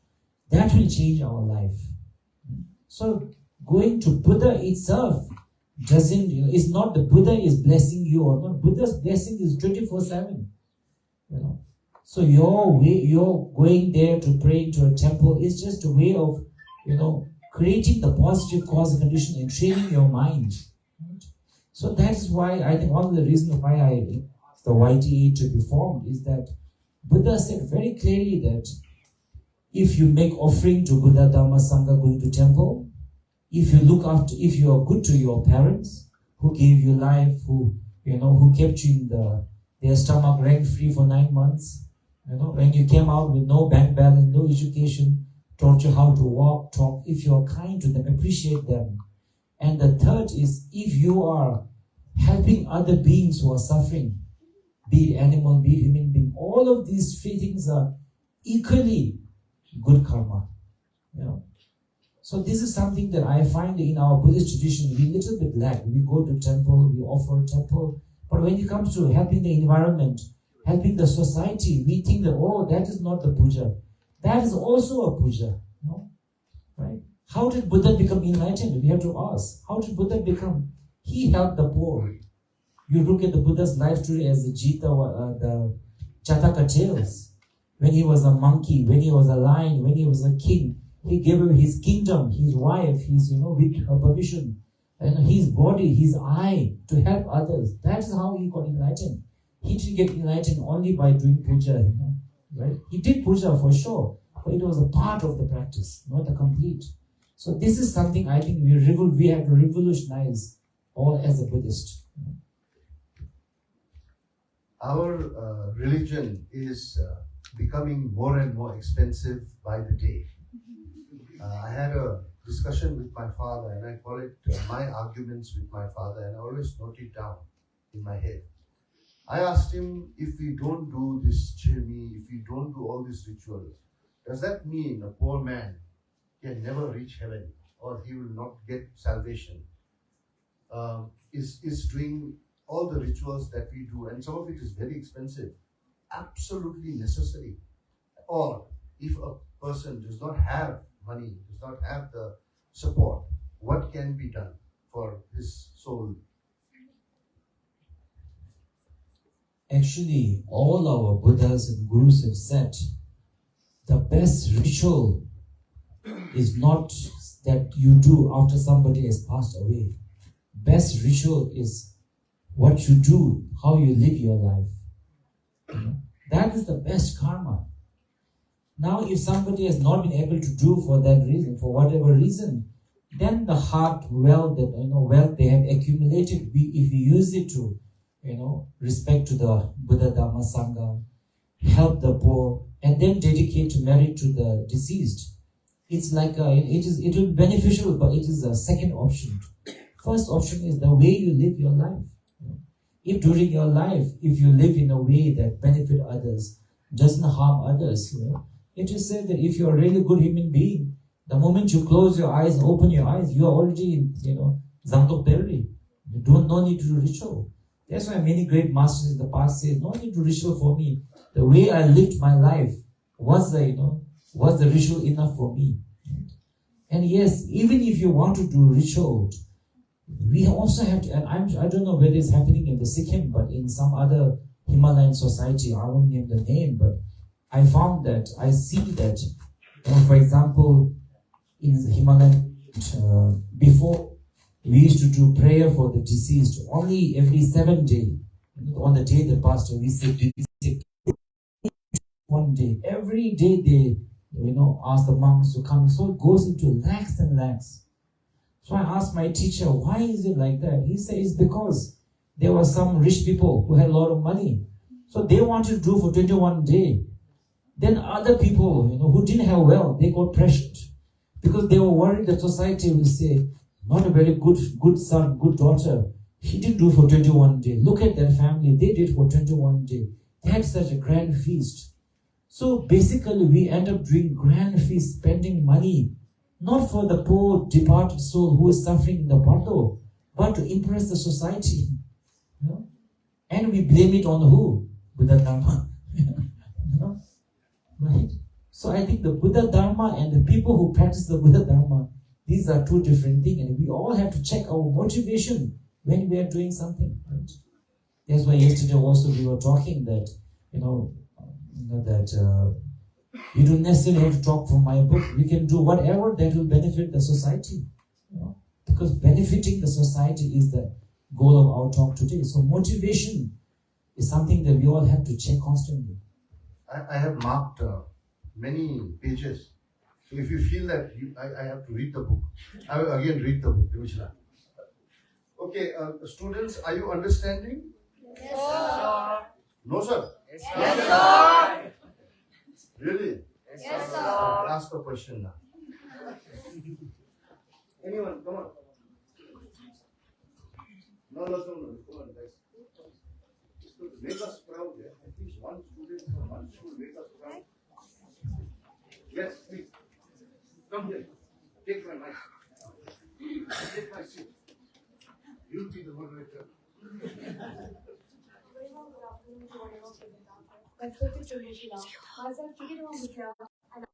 [SPEAKER 2] that will change our life. So going to Buddha itself doesn't, it's not the Buddha is blessing you or not. Buddha's blessing is 24/7. So you're going there to pray to a temple is just a way of, creating the positive cause and condition and training your mind. Right? So that is why I think one of the reasons why the YTA to be formed is that Buddha said very clearly that if you make offering to Buddha, Dhamma, Sangha going to temple, if you are good to your parents who gave you life, who kept you in their stomach rent free for 9 months, when you came out with no bank balance, no education, taught you how to walk, talk, if you are kind to them, appreciate them. And the third is if you are helping other beings who are suffering, be it animal, be it human being, all of these three things are equally good karma. So this is something that I find in our Buddhist tradition we little bit lack. We go to temple, we offer temple, but when it comes to helping the environment, helping the society, we think that, that is not the puja. That is also a puja. Right? How did Buddha become enlightened? We have to ask. How did Buddha become? He helped the poor. You look at the Buddha's life story as the Jita, the Jataka tales. When he was a monkey, when he was a lion, when he was a king, he gave away his kingdom, his wife, his, with her permission, and his body, his eye to help others. That is how he got enlightened. He didn't get enlightened only by doing puja, right? He did puja for sure, but it was a part of the practice, not a complete. So this is something I think we have to revolutionize all as a Buddhist.
[SPEAKER 1] Our religion is becoming more and more expensive by the day. I had a discussion with my father, and I call it my arguments with my father, and I always note it down in my head. I asked him, if we don't do this chirmi, if we don't do all these rituals, does that mean a poor man can never reach heaven, or he will not get salvation? Is doing all the rituals that we do, and some of it is very expensive, absolutely necessary? Or if a person does not have money, does not have the support, what can be done for his soul?
[SPEAKER 2] Actually, all our Buddhas and Gurus have said the best ritual is not that you do after somebody has passed away. Best ritual is what you do, how you live your life. That is the best karma. Now, if somebody has not been able to do for that reason, for whatever reason, then the heart wealth they have accumulated, if we use it to, respect to the Buddha, Dhamma, Sangha, help the poor, and then dedicate to merit to the deceased. It's like it will be beneficial, but it is a second option. First option is the way you live your life. If during your life, if you live in a way that benefit others, doesn't harm others, it is said that if you're a really good human being, the moment you close your eyes and open your eyes, you are already, Zantok Perri. No need to do ritual. That's why many great masters in the past say, no need to ritual for me. The way I lived my life was the ritual enough for me. And yes, even if you want to do ritual, we also have to, and I don't know whether it's happening in the Sikkim, but in some other Himalayan society, I won't name the name, but I see that, for example, in the Himalayan, before we used to do prayer for the deceased only every 7 days. On the day they passed away, we say 1 day. Every day they, ask the monks to come. So it goes into lakhs and lakhs. So I asked my teacher, why is it like that? He said it's because there were some rich people who had a lot of money. So they wanted to do for 21 days. Then other people, who didn't have wealth, they got pressured because they were worried that society will say, not a very good son, good daughter. He didn't do for 21 days. Look at that family, they did for 21 days. They had such a grand feast. So basically, we end up doing grand feast, spending money, not for the poor departed soul who is suffering in the bundle, but to impress the society. And we blame it on who? Buddha Dharma. Right? So I think the Buddha Dharma and the people who practice the Buddha Dharma, these are two different things, and we all have to check our motivation when we are doing something. Right? That's why yesterday also we were talking that, that you don't necessarily have to talk from my book. We can do whatever that will benefit the society. Because benefiting the society is the goal of our talk today. So motivation is something that we all have to check constantly.
[SPEAKER 1] I have marked many pages. So if you feel that I have to read the book, I will again read the book. Okay, students, are you understanding?
[SPEAKER 3] Yes, sir.
[SPEAKER 1] No, sir?
[SPEAKER 3] Yes, sir.
[SPEAKER 1] Really?
[SPEAKER 3] Yes, sir.
[SPEAKER 1] I'll ask a question now. Anyone, come on. No, come on, guys. Make us proud, yeah? At least one student from one school make us proud. Yes, please. Come here. Take my mic. Take my seat. You'll be the moderator.
[SPEAKER 4] Myself, Chicken Mukhya, and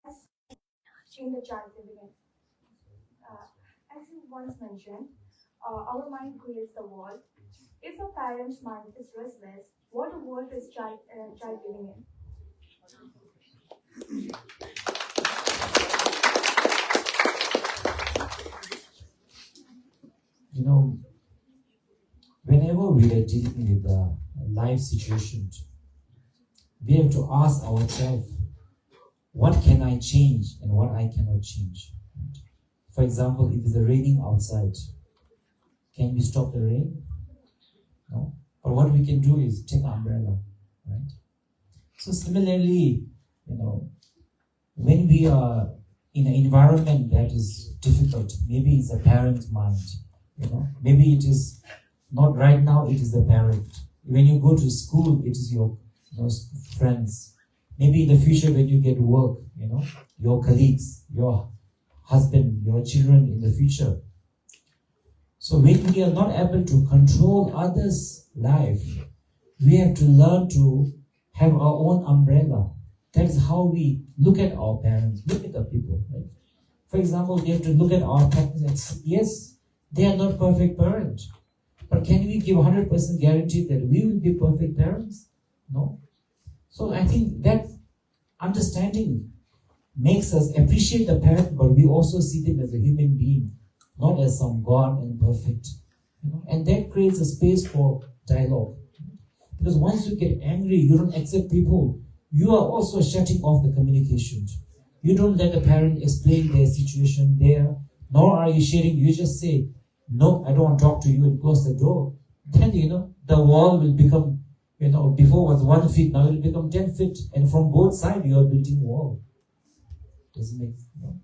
[SPEAKER 4] as in the child living. As you once mentioned, our mind creates the world. If a parent's mind is restless, what world is child living in?
[SPEAKER 2] Whenever we are dealing with the life situations, we have to ask ourselves, what can I change and what I cannot change? For example, if it's raining outside, can we stop the rain? No. But what we can do is take an umbrella, right? So similarly, when we are in an environment that is difficult, maybe it's a parent's mind, maybe it is not right now, it is the parent. When you go to school, it is your friends. Maybe in the future when you get work, your colleagues, your husband, your children in the future. So when we are not able to control others' life, we have to learn to have our own umbrella. That is how we look at our parents, look at the people. Right? For example, we have to look at our parents and say, yes, they are not perfect parents. But can we give 100% guarantee that we will be perfect parents? No. So I think that understanding makes us appreciate the parent, but we also see them as a human being, not as some God and perfect. And that creates a space for dialogue. Because once you get angry, you don't accept people, you are also shutting off the communication. You don't let the parent explain their situation there, nor are you sharing, you just say, no, I don't want to talk to you, and close the door. Then, the wall will become, before was 1 feet, now it will become 10 feet. And from both sides, you are building wall. Doesn't make sense. No?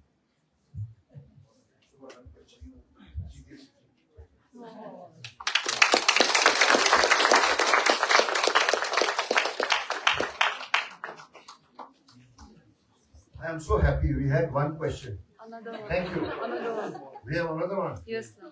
[SPEAKER 1] I am so happy we had one question.
[SPEAKER 3] Another one.
[SPEAKER 1] Thank you.
[SPEAKER 3] Another one.
[SPEAKER 1] We have another one.
[SPEAKER 3] Yes, sir.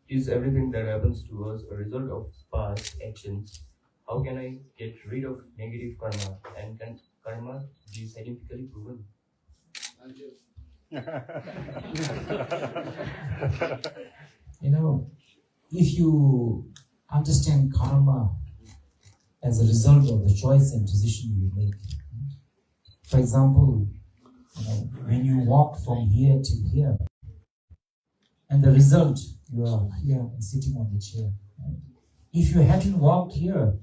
[SPEAKER 5] Is everything that happens to us a result of past actions? How can I get rid of negative karma? And can karma be scientifically proven?
[SPEAKER 2] If you understand karma as a result of the choice and decision you make. For example, when you walk from here to here, and the result, you are here and sitting on the chair. Right? If you hadn't walked here,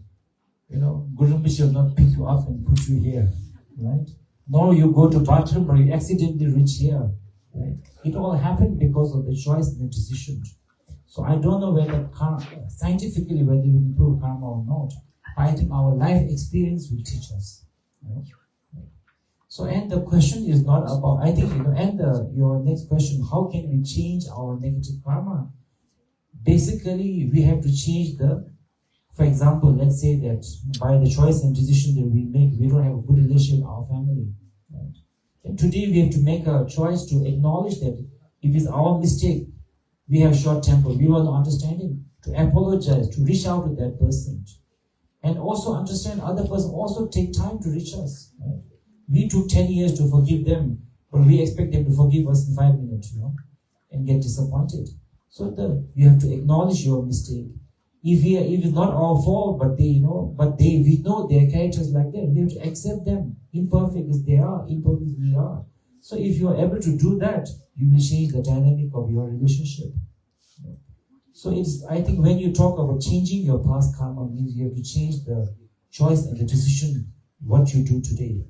[SPEAKER 2] Guru will not pick you up and put you here, right? Nor you go to bathroom or you accidentally reach here. Right? It all happened because of the choice and the decision. So I don't know whether scientifically whether we improve karma or not. I think our life experience will teach us. Right? So, and the question is not about, I think, your next question, how can we change our negative karma? Basically, we have to change for example, let's say that by the choice and decision that we make, we don't have a good relationship with our family. Right? And today we have to make a choice to acknowledge that if it's our mistake, we have short temper, we want understanding, to apologize, to reach out to that person. And also understand other person also take time to reach us. Right? We took 10 years to forgive them, but we expect them to forgive us in 5 minutes, and get disappointed. So you have to acknowledge your mistake. If it's not our fault, but we know their characters like that, we have to accept them, imperfect as they are, imperfect as we are. So if you are able to do that, you will change the dynamic of your relationship. So I think when you talk about changing your past karma, means you have to change the choice and the decision, what you do today.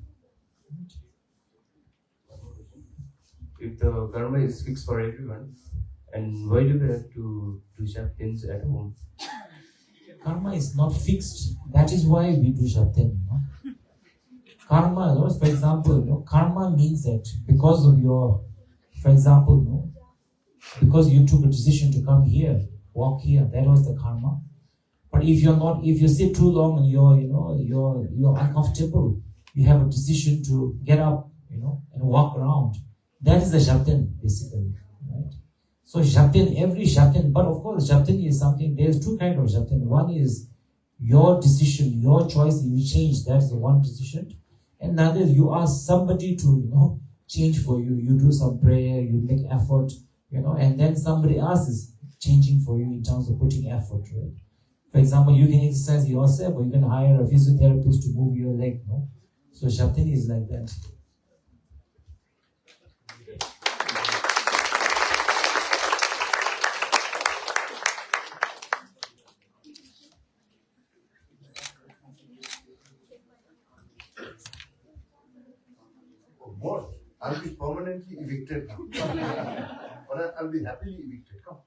[SPEAKER 5] If the karma is fixed for everyone, and why do we have to do sharp-thins at home?
[SPEAKER 2] Karma is not fixed. That is why we do sharp-tin. Karma, for example, karma means that because of for example, because you took a decision to come here, walk here, that was the karma. But if you sit too long and you're uncomfortable, you have a decision to get up, and walk around. That is the sharp-tin, basically, right? So every sharp-tin, but of course sharp-tin is something, there's two kinds of sharp-tin. One is your decision, your choice, you change, that's the one decision. And another, you ask somebody to, change for you. You do some prayer, you make effort, and then somebody else is changing for you in terms of putting effort, right? For example, you can exercise yourself, or you can hire a physiotherapist to move your leg, So sharp-tin is like that.
[SPEAKER 1] What? I'll be permanently evicted now. But I'll be happily evicted. Come.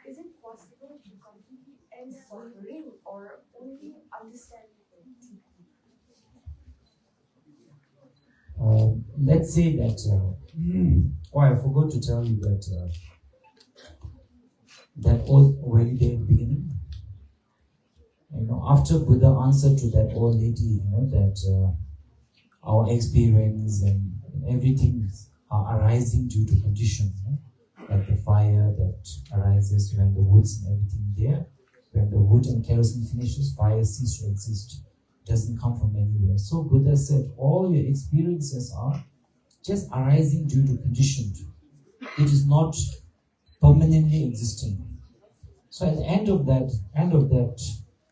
[SPEAKER 4] Is it possible to completely end suffering or only understand it?
[SPEAKER 2] Let's say that, I forgot to tell you that old very day in the beginning, after Buddha answered to that old lady, that our experience and everything are arising due to condition, like the fire that arises when the woods and everything there, when the wood and kerosene finishes, fire ceases to exist. It doesn't come from anywhere. So Buddha said, all your experiences are just arising due to condition. It is not permanently existing. So at the end of that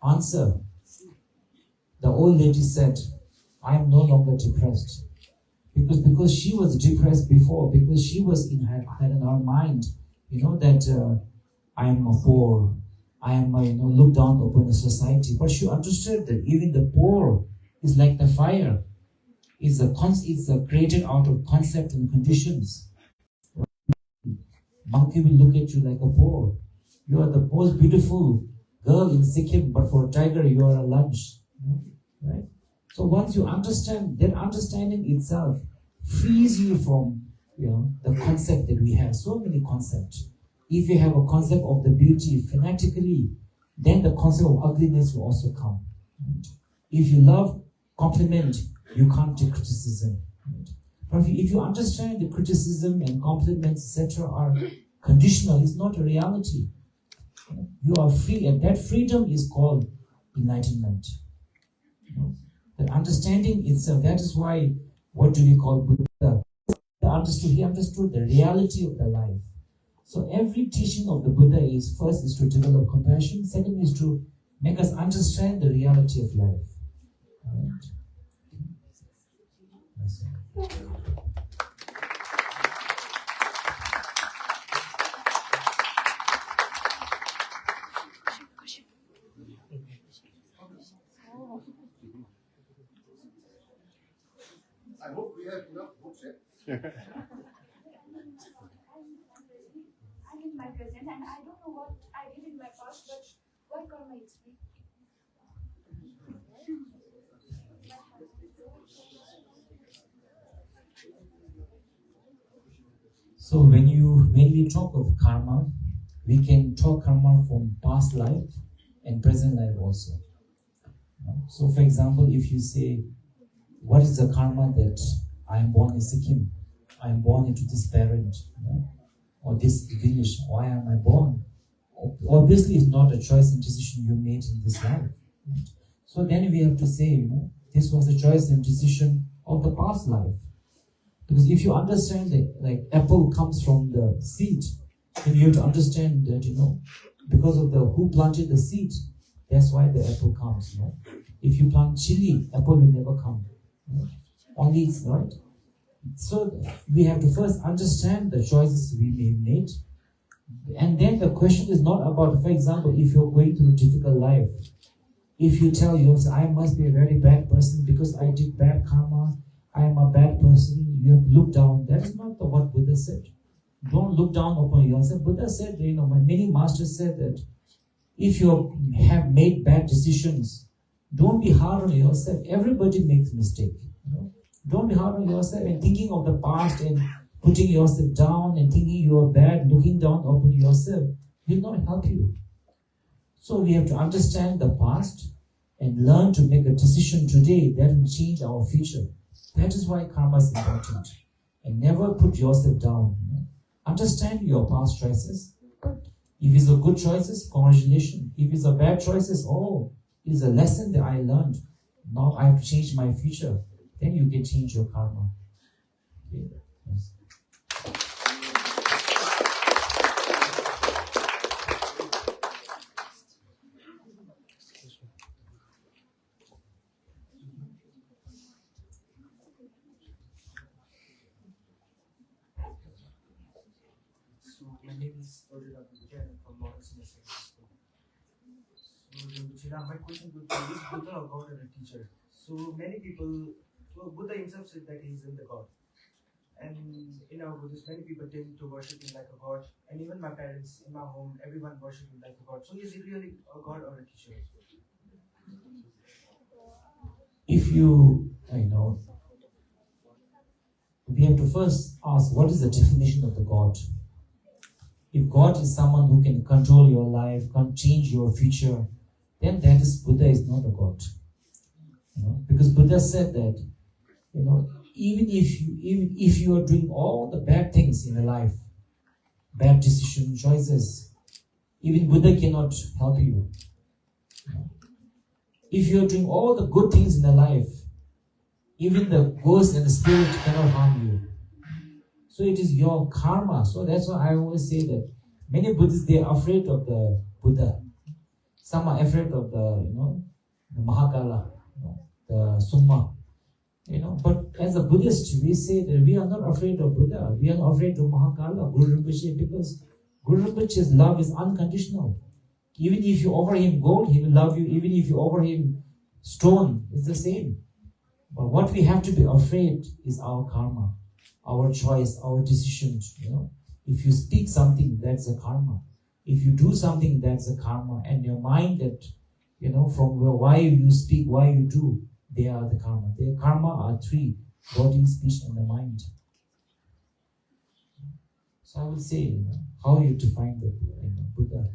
[SPEAKER 2] answer, the old lady said, I am no longer depressed. Because she was depressed before, because she was had in her mind, that I am poor, I am looked down upon the society. But she understood that even the poor is like the fire. It's created out of concept and conditions. Monkey will look at you like a poor. You are the most beautiful girl in Sikkim, but for a tiger you are a lunch. Right? So once you understand, that understanding itself frees you from the concept that we have. So many concepts. If you have a concept of the beauty fanatically, then the concept of ugliness will also come. Right? If you love compliment, you can't take criticism. Right? But if you understand the criticism and compliments, etc., are conditional, it's not a reality. You are free, and that freedom is called enlightenment. The understanding itself, that is why, what do we call Buddha? He understood the reality of the life. So every teaching of the Buddha is, first is to develop compassion, second is to make us understand the reality of life. Right? That's all.
[SPEAKER 1] I hope we have enough books.
[SPEAKER 4] I'm in my present and I don't know what I did in my past, but what karma explain?
[SPEAKER 2] So when we talk of karma, we can talk karma from past life and present life also. So for example, if you say, what is the karma that I am born in Sikkim? I am born into this parent, or this village. Why am I born? Obviously, it's not a choice and decision you made in this life. Right? So then we have to say, this was a choice and decision of the past life. Because if you understand that, like apple comes from the seed, then you have to understand that, because of the who planted the seed, that's why the apple comes. If you plant chili, apple will never come. Only it's right. So we have to first understand the choices we may made, and then the question is not about, for example, if you're going through a difficult life, if you tell yourself, I must be a very bad person because I did bad karma, I am a bad person, you have to look down. That is not what Buddha said. Don't look down upon yourself. Buddha said, many masters said that if you have made bad decisions, don't be hard on yourself. Everybody makes mistakes. Don't be hard on yourself and thinking of the past and putting yourself down and thinking you are bad, looking down upon yourself will not help you. So we have to understand the past and learn to make a decision today that will change our future. That is why karma is important. And never put yourself down. Understand your past choices. If it's a good choices, congratulations. If it's a bad choices, it's a lesson that I learned. Now I have to change my future. Then you can change your karma. Okay? Yes.
[SPEAKER 6] So my name is from Lawrence School. So my question would be, is Buddha a god or a teacher? So many people, Buddha himself said that he is in the God. And in our Buddhist, many people tend to worship him like a god. And even my parents in my home, everyone worship him like a god. So is he really a god or a teacher?
[SPEAKER 2] If we have to first ask, what is the definition of the God? If God is someone who can control your life, can change your future, then Buddha is not a God. Because Buddha said that, even if you are doing all the bad things in your life, bad decision choices, even Buddha cannot help you. If you are doing all the good things in the life, even the ghost and the spirit cannot harm you. So it is your karma. So that's why I always say that many Buddhists, they are afraid of the Buddha. Some are afraid of the Mahakala, the Summa. But as a Buddhist, we say that we are not afraid of Buddha. We are not afraid of Mahakala, Guru Rinpoche, because Guru Rinpoche's love is unconditional. Even if you offer him gold, he will love you. Even if you offer him stone, it's the same. But what we have to be afraid is our karma, our choice, our decisions. If you speak something, that's a karma. If you do something, that's a karma. And your mind that, from why you speak, why you do, they are the karma. The karma are three: body, speech, and the mind. So I would say, how you define the Buddha?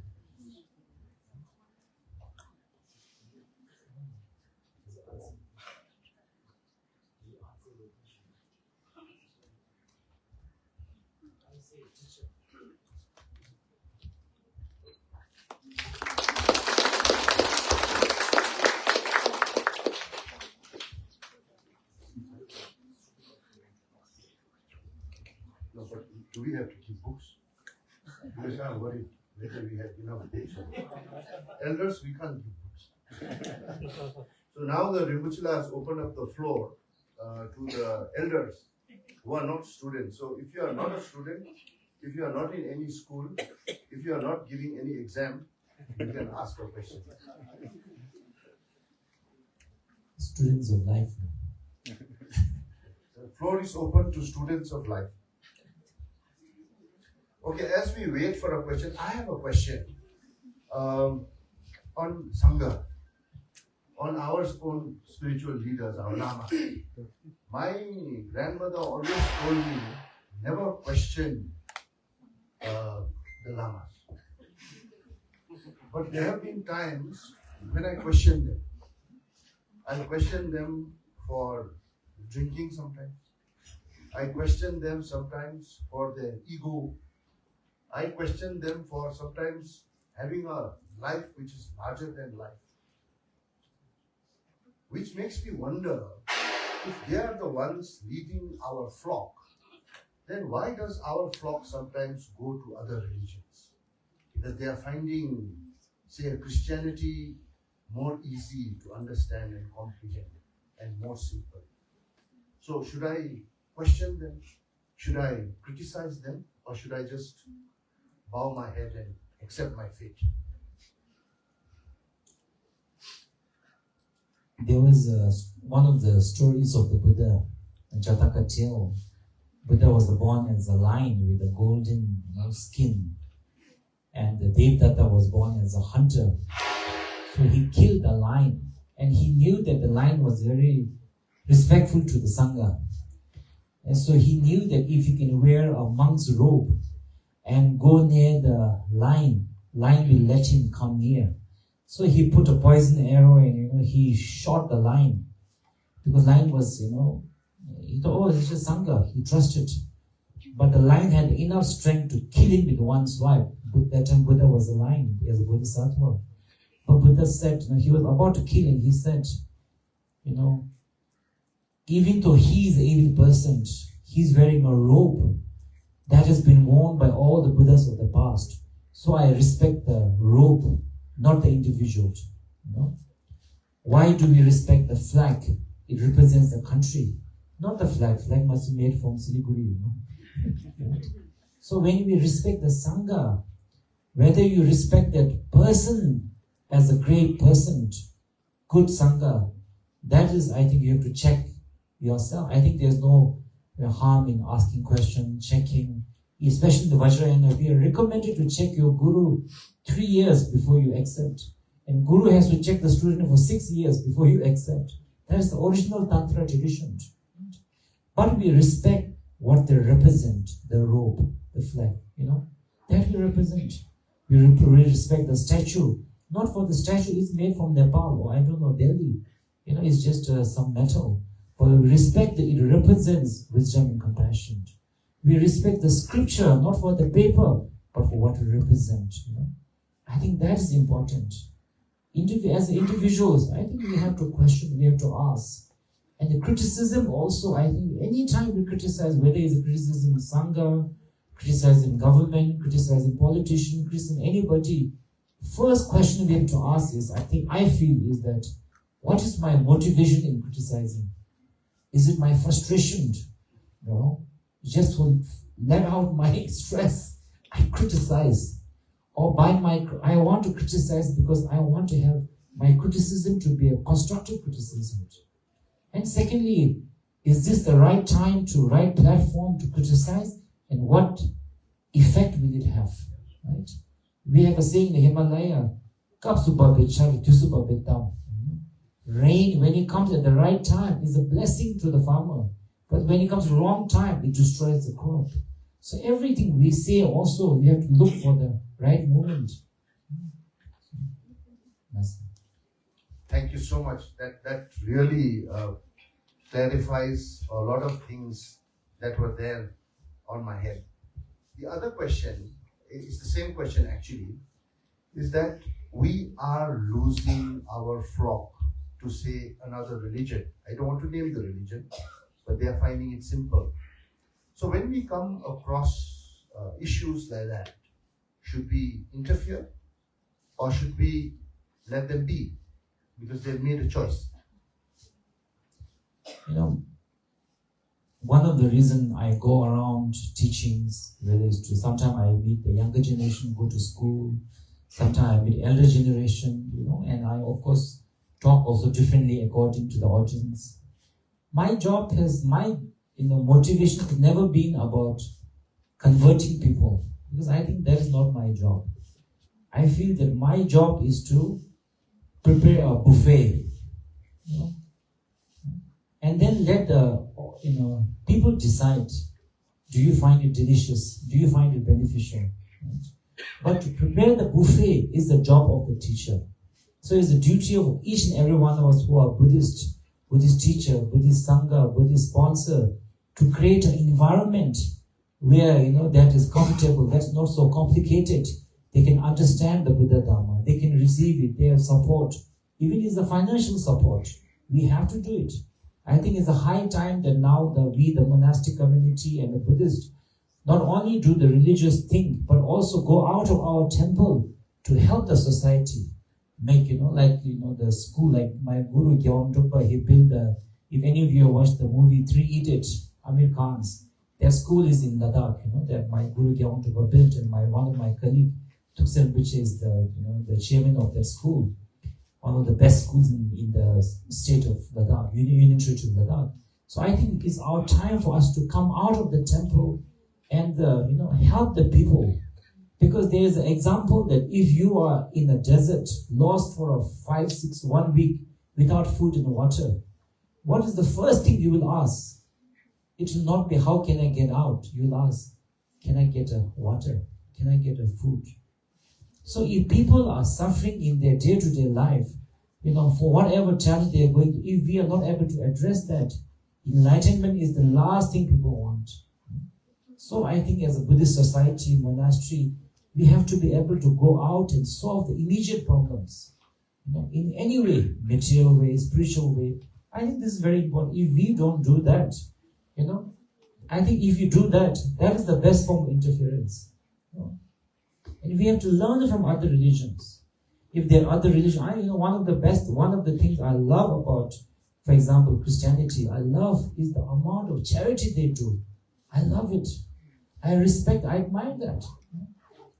[SPEAKER 1] No, but do we have to keep books? Because I'm worried whether we have enough days. Elders, we can't keep books. So now the Rinpoche has opened up the floor to the elders who are not students. So if you are not a student, if you are not in any school, if you are not giving any exam, you can ask a question.
[SPEAKER 2] Students of life.
[SPEAKER 1] The floor is open to students of life. Okay, as we wait for a question, I have a question on Sangha, on our own spiritual leaders, our Lama. My grandmother always told me, never question the Lamas. But there have been times when I questioned them. I questioned them for drinking sometimes. I questioned them sometimes for their ego. I questioned them for sometimes having a life which is larger than life. Which makes me wonder, if they are the ones leading our flock, then why does our flock sometimes go to other religions? Because they are finding, say, Christianity more easy to understand and comprehend and more simple. So should I question them? Should I criticize them? Or should I just bow my head and accept my fate?
[SPEAKER 2] There was one of the stories of the Buddha, Jataka tale. Buddha was born as a lion with a golden skin, and the Devdatta was born as a hunter. So he killed the lion, and he knew that the lion was very respectful to the Sangha. And so he knew that if he can wear a monk's robe and go near the lion will let him come near. So he put a poison arrow and he shot the lion. Because lion was, he thought, oh, it's just Sangha. He trusted. But the lion had enough strength to kill him with one swipe. But that time Buddha was a lion, as a Bodhisattva. But Buddha said, he was about to kill him. He said, even though he is an evil person, he's wearing a robe that has been worn by all the Buddhas of the past. So I respect the robe, not the individual. Why do we respect the flag? It represents the country, not the flag. Flag must be made from Siliguri. So when we respect the Sangha, whether you respect that person as a great person, good Sangha, that is, I think you have to check yourself. I think there's no harm in asking questions, checking, especially the Vajrayana. We are recommended to check your Guru 3 years before you accept. And Guru has to check the student for 6 years before you accept. That is the original Tantra tradition. But we respect what they represent, the robe, the flag, that we represent. We respect the statue. Not for the statue is made from Nepal or I don't know, Delhi. It's just some metal. But we respect that it represents wisdom and compassion. We respect the scripture, not for the paper, but for what it represents. I think that is important. As individuals, I think we have to question, we have to ask. And the criticism also, I think anytime we criticize, whether it's a criticism of Sangha, criticizing government, criticizing politicians, criticizing anybody, first question we have to ask is, I feel is that, what is my motivation in criticizing? Is it my frustration? Just to let out my stress, I criticize. Or I want to criticize because I want to have my criticism to be a constructive criticism. And secondly, is this the right time to right platform to criticize? And what effect will it have? Right? We have a saying in the Himalaya, rain, when it comes at the right time, is a blessing to the farmer. But when it comes at the wrong time, it destroys the crop. So everything we say also, we have to look for the right moment.
[SPEAKER 1] Thank you so much. That really clarifies a lot of things that were there on my head. The other question, it's the same question actually, is that we are losing our flock to say another religion. I don't want to name the religion, but they are finding it simple. So when we come across issues like that, should we interfere or should we let them be? Because they've made a choice.
[SPEAKER 2] one of the reasons I go around teachings, whether it's to sometimes I meet the younger generation, go to school, sometimes I meet elder generation, and I of course talk also differently according to the audience. My job has motivation has never been about converting people, because I think that is not my job. I feel that my job is to prepare a buffet, and then let the people decide. Do you find it delicious? Do you find it beneficial? Right? But to prepare the buffet is the job of the teacher. So it's the duty of each and every one of us who are Buddhist teacher, Buddhist Sangha, Buddhist sponsor, to create an environment where that is comfortable, that's not so complicated. They can understand the Buddha Dharma, they can receive it, they have support, even if it's the financial support. We have to do it. I think it's a high time that now we, the monastic community and the Buddhists, not only do the religious thing, but also go out of our temple to help the society. Make, the school, like my Guru Gyalwa, he built if any of you have watched the movie Three Idiots, Amir Khan's, their school is in Ladakh, that my Guru Gyalwa built, and one of my colleagues, Tuxen, which is the chairman of that school, one of the best schools in the state of Ladakh, Union Territory of Ladakh. So I think it's our time for us to come out of the temple and help the people. Because there is an example that if you are in a desert, lost for 1 week without food and water, what is the first thing you will ask? It will not be, how can I get out? You will ask, can I get water? Can I get food? So if people are suffering in their day-to-day life, for whatever challenge they are going to, if we are not able to address that, enlightenment is the last thing people want. So I think as a Buddhist society, monastery, we have to be able to go out and solve the immediate problems, in any way, material way, spiritual way. I think this is very important. If we don't do that, I think if you do that, that is the best form of interference. And we have to learn from other religions. If there are other religions, one of the things I love about, for example, Christianity, I love is the amount of charity they do. I love it. I admire that.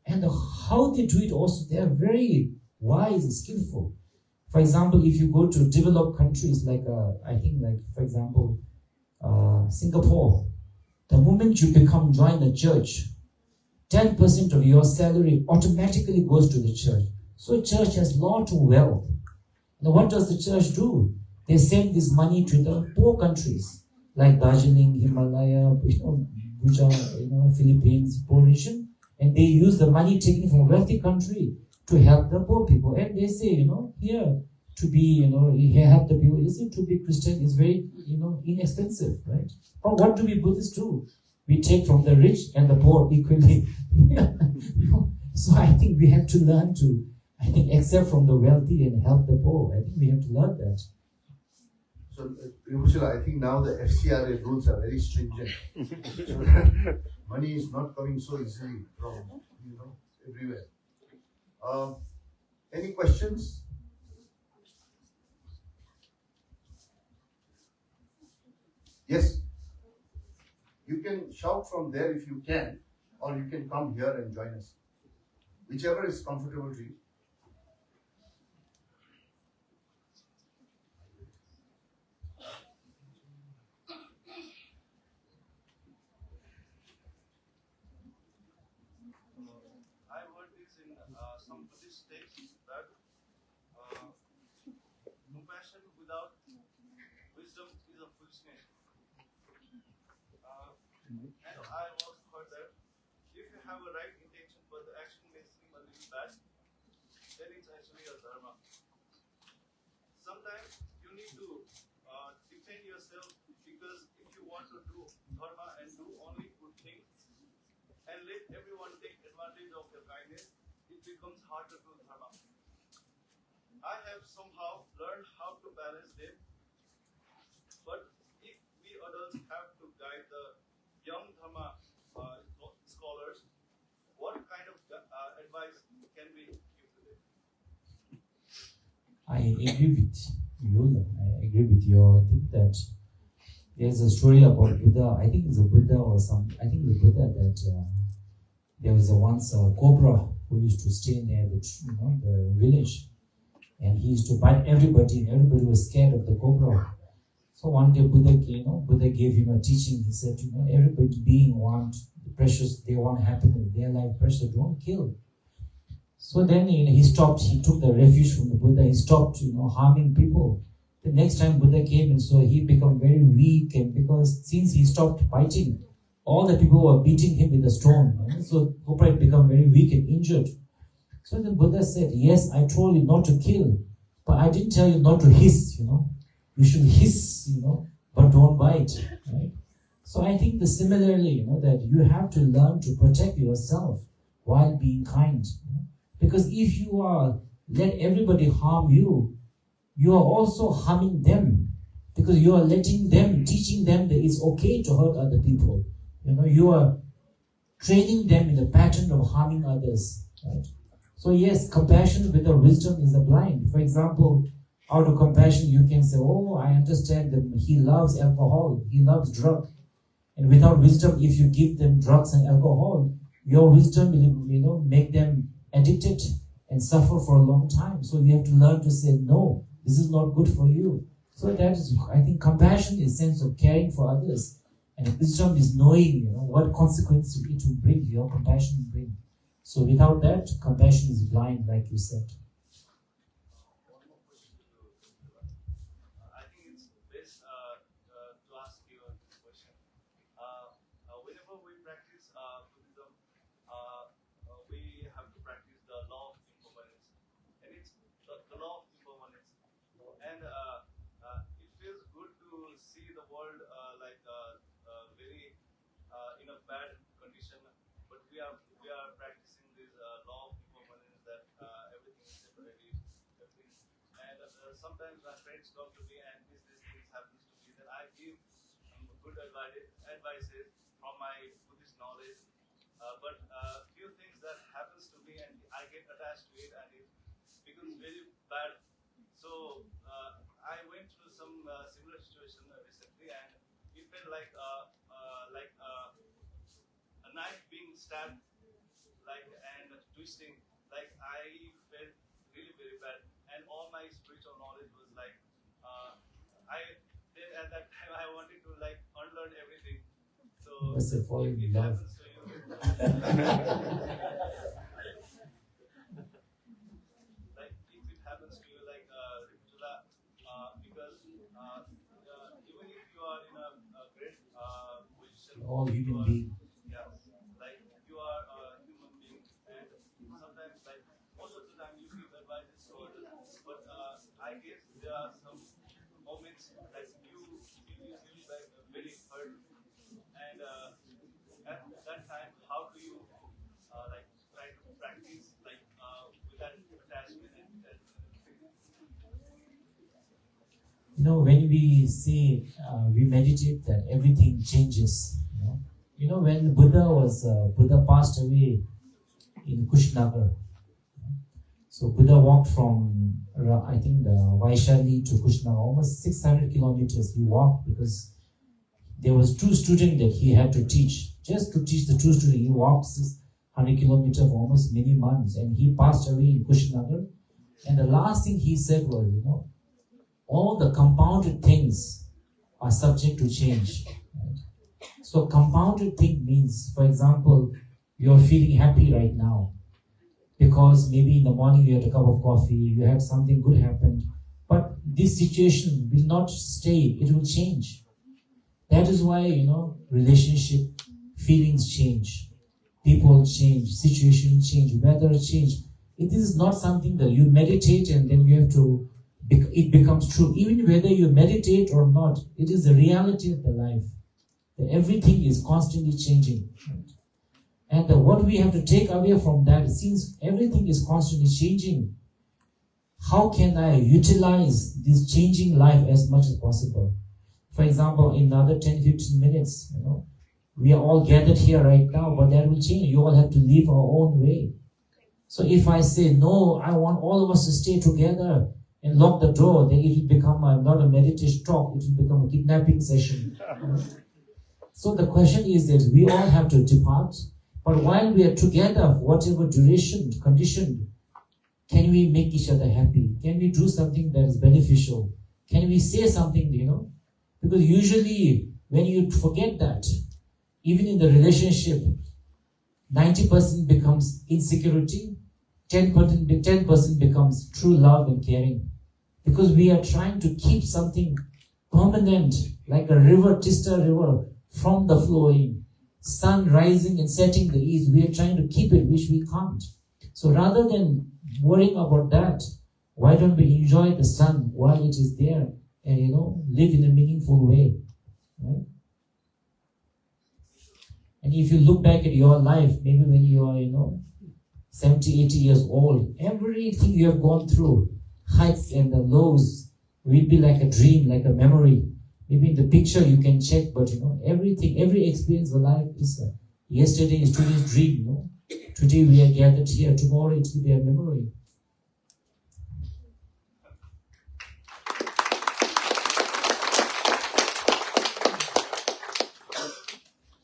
[SPEAKER 2] And how they do it also, they are very wise and skillful. For example, if you go to developed countries for example, Singapore, the moment you join the church, 10% of your salary automatically goes to the church. So church has lot of wealth. Now what does the church do? They send this money to the poor countries like Darjeeling, Himalaya, which are Philippines, poor region. And they use the money taken from a wealthy country to help the poor people. And they say, here to be, help the people. To be Christian is very, inexpensive, right? But what do we Buddhists do? We take from the rich and the poor equally. So I think we have to learn to, accept from the wealthy and help the poor. I think we have to learn that.
[SPEAKER 1] So, I think now the FCRA rules are very stringent. So money is not coming so easily from, everywhere. Any questions? Yes. You can shout from there if you can, or you can come here and join us. Whichever is comfortable to you.
[SPEAKER 7] I heard this in some Buddhist texts that compassion without wisdom is a foolishness. And I also heard that if you have a right intention but the action may seem a little bad, then it's actually a dharma. Sometimes you need to defend yourself, because if you want to do dharma and do only good things and let everyone take advantage of your kindness, it becomes hard to do dharma. I have somehow learned how to balance them, but if we adults have to guide the young dharma scholars, what kind of advice can we give to them?
[SPEAKER 2] I agree with you. I agree with your thing that There's a story about Buddha. I think it's a Buddha or some. I think it's a Buddha that there was once a cobra who used to stay near the village, and he used to bite everybody, and everybody was scared of the cobra. So one day Buddha gave him a teaching. He said, everybody being want precious, they want happiness, their life precious, don't kill. So then he stopped. He took the refuge from the Buddha. He stopped harming people. The next time Buddha came and so he became very weak, and because since he stopped biting, all the people were beating him with a stone. So cobra had become very weak and injured. So the Buddha said, yes, I told you not to kill, but I didn't tell you not to hiss, You should hiss, but don't bite, right? So I think similarly, that you have to learn to protect yourself while being kind. Because if you let everybody harm you, you are also harming them. Because you are letting them, teaching them that it's okay to hurt other people. You are training them in the pattern of harming others, right? So yes, compassion without wisdom is a blind. For example, out of compassion, you can say, oh, I understand that he loves alcohol, he loves drugs. And without wisdom, if you give them drugs and alcohol, your wisdom will, make them addicted and suffer for a long time. So we have to learn to say, no, this is not good for you. So that is, I think, compassion is a sense of caring for others. And wisdom is knowing, what consequences it will bring, your compassion will bring. So without that, compassion is blind, like you said.
[SPEAKER 7] I think it's best to ask you this question. Whenever we practice Buddhism, we have to practice the law of impermanence, and it's the law of impermanence. And it feels good to see the world very in a bad condition, but we are practicing this law of impermanence, that everything is temporary, everything. And sometimes my friends come to me and this things happens to me, then I give good advices from my Buddhist knowledge. But few things that happens to me and I get attached to it and it becomes very bad. So I went through some similar situation recently, and it felt like a knife being stabbed, and twisting. I felt really very bad, and all my spiritual knowledge was at that time I wanted to unlearn everything. So
[SPEAKER 2] What's the falling
[SPEAKER 7] if it
[SPEAKER 2] love?
[SPEAKER 7] happens to you, if it happens to you, Riputula, because even if you are in a great position,
[SPEAKER 2] All human beings.
[SPEAKER 7] yeah, you are a human being, and sometimes most of the time you give advices to others, but I guess there are some moments that you feel very hurt, and at that time, how do you try to practice without attachment and
[SPEAKER 2] When we say we meditate, that everything changes. When Buddha passed away in Kushnagara. So Buddha walked from, I think, the Vaishali to Kushnagara, almost 600 kilometers. He walked because there was 2 students that he had to teach. Just to teach the 2 students, he walked 600 kilometers for almost many months, and he passed away in Kushnagara. And the last thing he said was, all the compounded things are subject to change. Right? So compounded thing means, for example, you're feeling happy right now because maybe in the morning you had a cup of coffee, you had something good happen, but this situation will not stay, it will change. That is why, relationship, feelings change, people change, situations change, weather change. It is not something that you meditate and then you have to, it becomes true. Even whether you meditate or not, it is the reality of the life. That everything is constantly changing. And what we have to take away from that, since everything is constantly changing, how can I utilize this changing life as much as possible? For example, in another 10-15 minutes, we are all gathered here right now, but that will change. You all have to live our own way. So if I say, no, I want all of us to stay together and lock the door, then it will become not a meditation talk, it will become a kidnapping session. So the question is that we all have to depart, but while we are together, whatever duration, condition, can we make each other happy? Can we do something that is beneficial? Can we say something, Because usually when you forget that, even in the relationship, 90% becomes insecurity, 10% becomes true love and caring. Because we are trying to keep something permanent, like a river, Tista river, from the flowing, sun rising and setting the east. We are trying to keep it, which we can't. So rather than worrying about that, why don't we enjoy the sun while it is there and, live in a meaningful way, right? And if you look back at your life, maybe when you are, 70, 80 years old, everything you have gone through, heights and the lows, will be like a dream, like a memory. Maybe in the picture you can check, but everything, every experience of life is yesterday is today's dream. Today we are gathered here, tomorrow it will be a memory.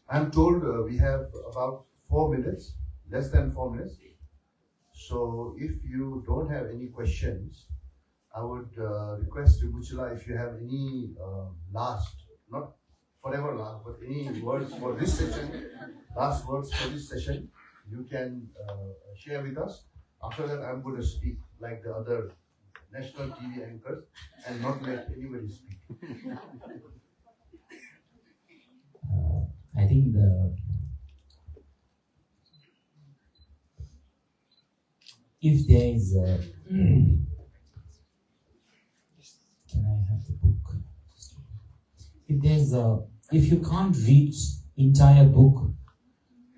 [SPEAKER 1] I'm told we have about 4 minutes, less than 4 minutes. So if you don't have any questions, I would request Ribuchila, if you have any last, not forever last, but any words for this session, last words for this session, you can share with us. After that, I'm going to speak like the other national TV anchors and not let anybody speak.
[SPEAKER 2] I think if there is a can I have the book? If you can't read entire book,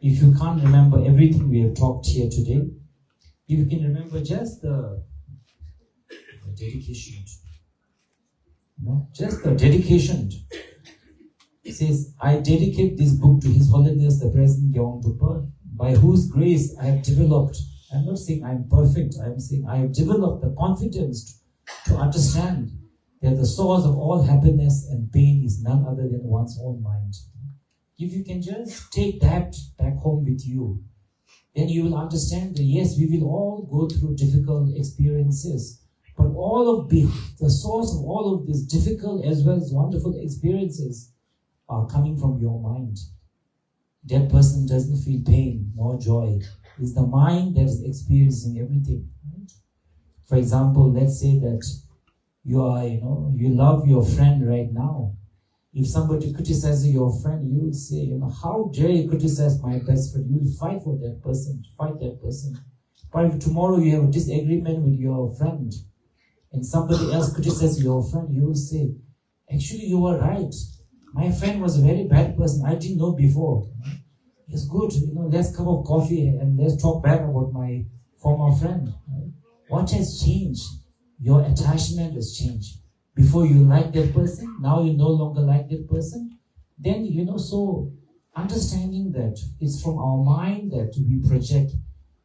[SPEAKER 2] if you can't remember everything we have talked here today, if you can remember just the dedication, just the dedication. It says, I dedicate this book to His Holiness the President Gyalwa, by whose grace I have developed. I'm not saying I'm perfect, I'm saying I have developed the confidence to understand that the source of all happiness and pain is none other than one's own mind. If you can just take that back home with you, then you will understand that yes, we will all go through difficult experiences, but all of the source of all of these difficult as well as wonderful experiences are coming from your mind. That person doesn't feel pain nor joy. It's the mind that is experiencing everything. Right? For example, let's say that you love your friend right now. If somebody criticizes your friend, you will say, how dare you criticize my best friend? You will fight for that person, fight that person. But if tomorrow you have a disagreement with your friend and somebody else criticizes your friend, you will say, actually you were right. My friend was a very bad person. I didn't know before. It's good, let's cup of coffee and let's talk back about my former friend. Right? What has changed? Your attachment has changed. Before you liked that person, now you no longer like that person. Then, so understanding that it's from our mind that we project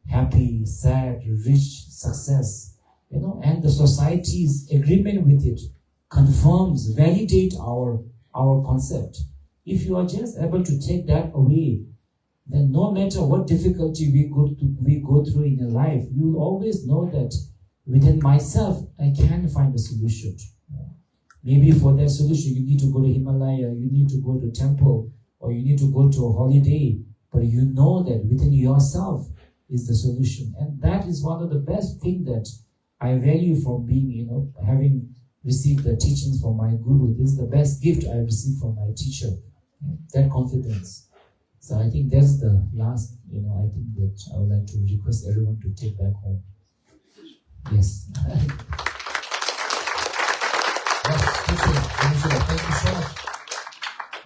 [SPEAKER 2] happy, sad, rich, success, and the society's agreement with it confirms, validate our concept. If you are just able to take that away, then no matter what difficulty we go through in your life, you will always know that within myself, I can find a solution. Maybe for that solution, you need to go to Himalaya, you need to go to temple, or you need to go to a holiday, but you know that within yourself is the solution. And that is one of the best things that I value from being, having received the teachings from my guru. This is the best gift I received from my teacher, that confidence. So I think that's the last, I think that I would like to request everyone to take back home. Yes.
[SPEAKER 1] Thank you so much.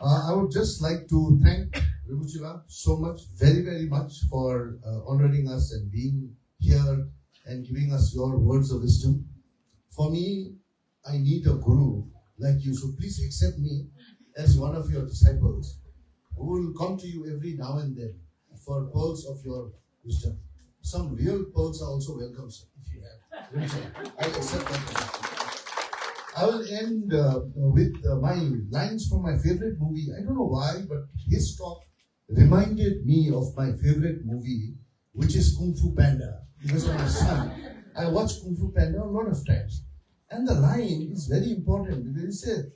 [SPEAKER 1] I would just like to thank Ribuchila so much, very, very much for honoring us and being here and giving us your words of wisdom. For me, I need a guru like you, so please accept me as one of your disciples who will come to you every now and then for pearls of your wisdom. Some real pearls are also welcome, sir, if you have. I accept that. I will end with my lines from my favorite movie. I don't know why, but his talk reminded me of my favorite movie, which is Kung Fu Panda. Because of my son, I watched Kung Fu Panda a lot of times. And the line is very important because he said,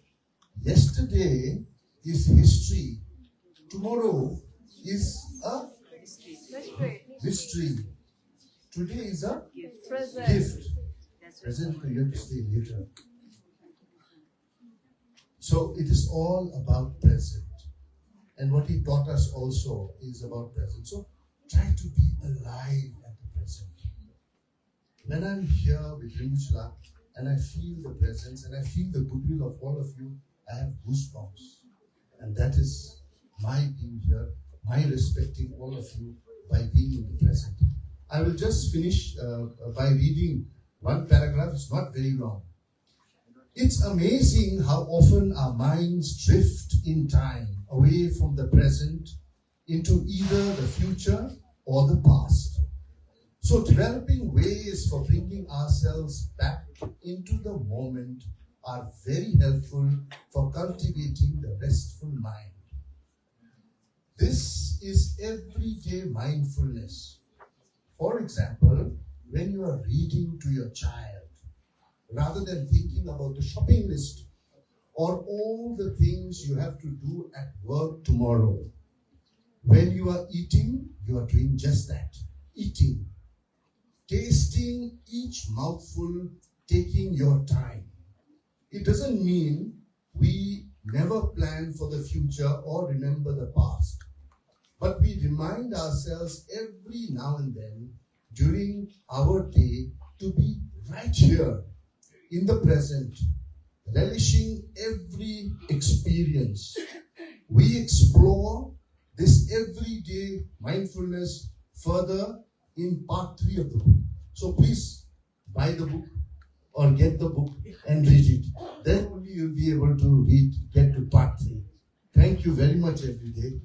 [SPEAKER 1] yesterday is history, tomorrow is a mystery, today is a
[SPEAKER 3] Present.
[SPEAKER 1] gift. Present, you have to stay later. So it is all about present. And what he taught us also is about present. So try to be alive at the present. When I'm here with Rimchla and I feel the presence and I feel the goodwill of all of you, I have goosebumps. And that is my being here, my respecting all of you by being in the present. I will just finish by reading one paragraph. It's not very long. It's amazing how often our minds drift in time away from the present into either the future or the past. So developing ways for bringing ourselves back into the moment are very helpful for cultivating the restful mind. This is everyday mindfulness. For example, when you are reading to your child, rather than thinking about the shopping list or all the things you have to do at work tomorrow. When you are eating, you are doing just that, eating. Tasting each mouthful, taking your time. It doesn't mean we never plan for the future or remember the past. But we remind ourselves every now and then during our day to be right here in the present, relishing every experience. We explore this everyday mindfulness further in part 3 of the book. So please buy the book or get the book and read it. Then only you'll be able to get to part 3. Thank you very much everybody.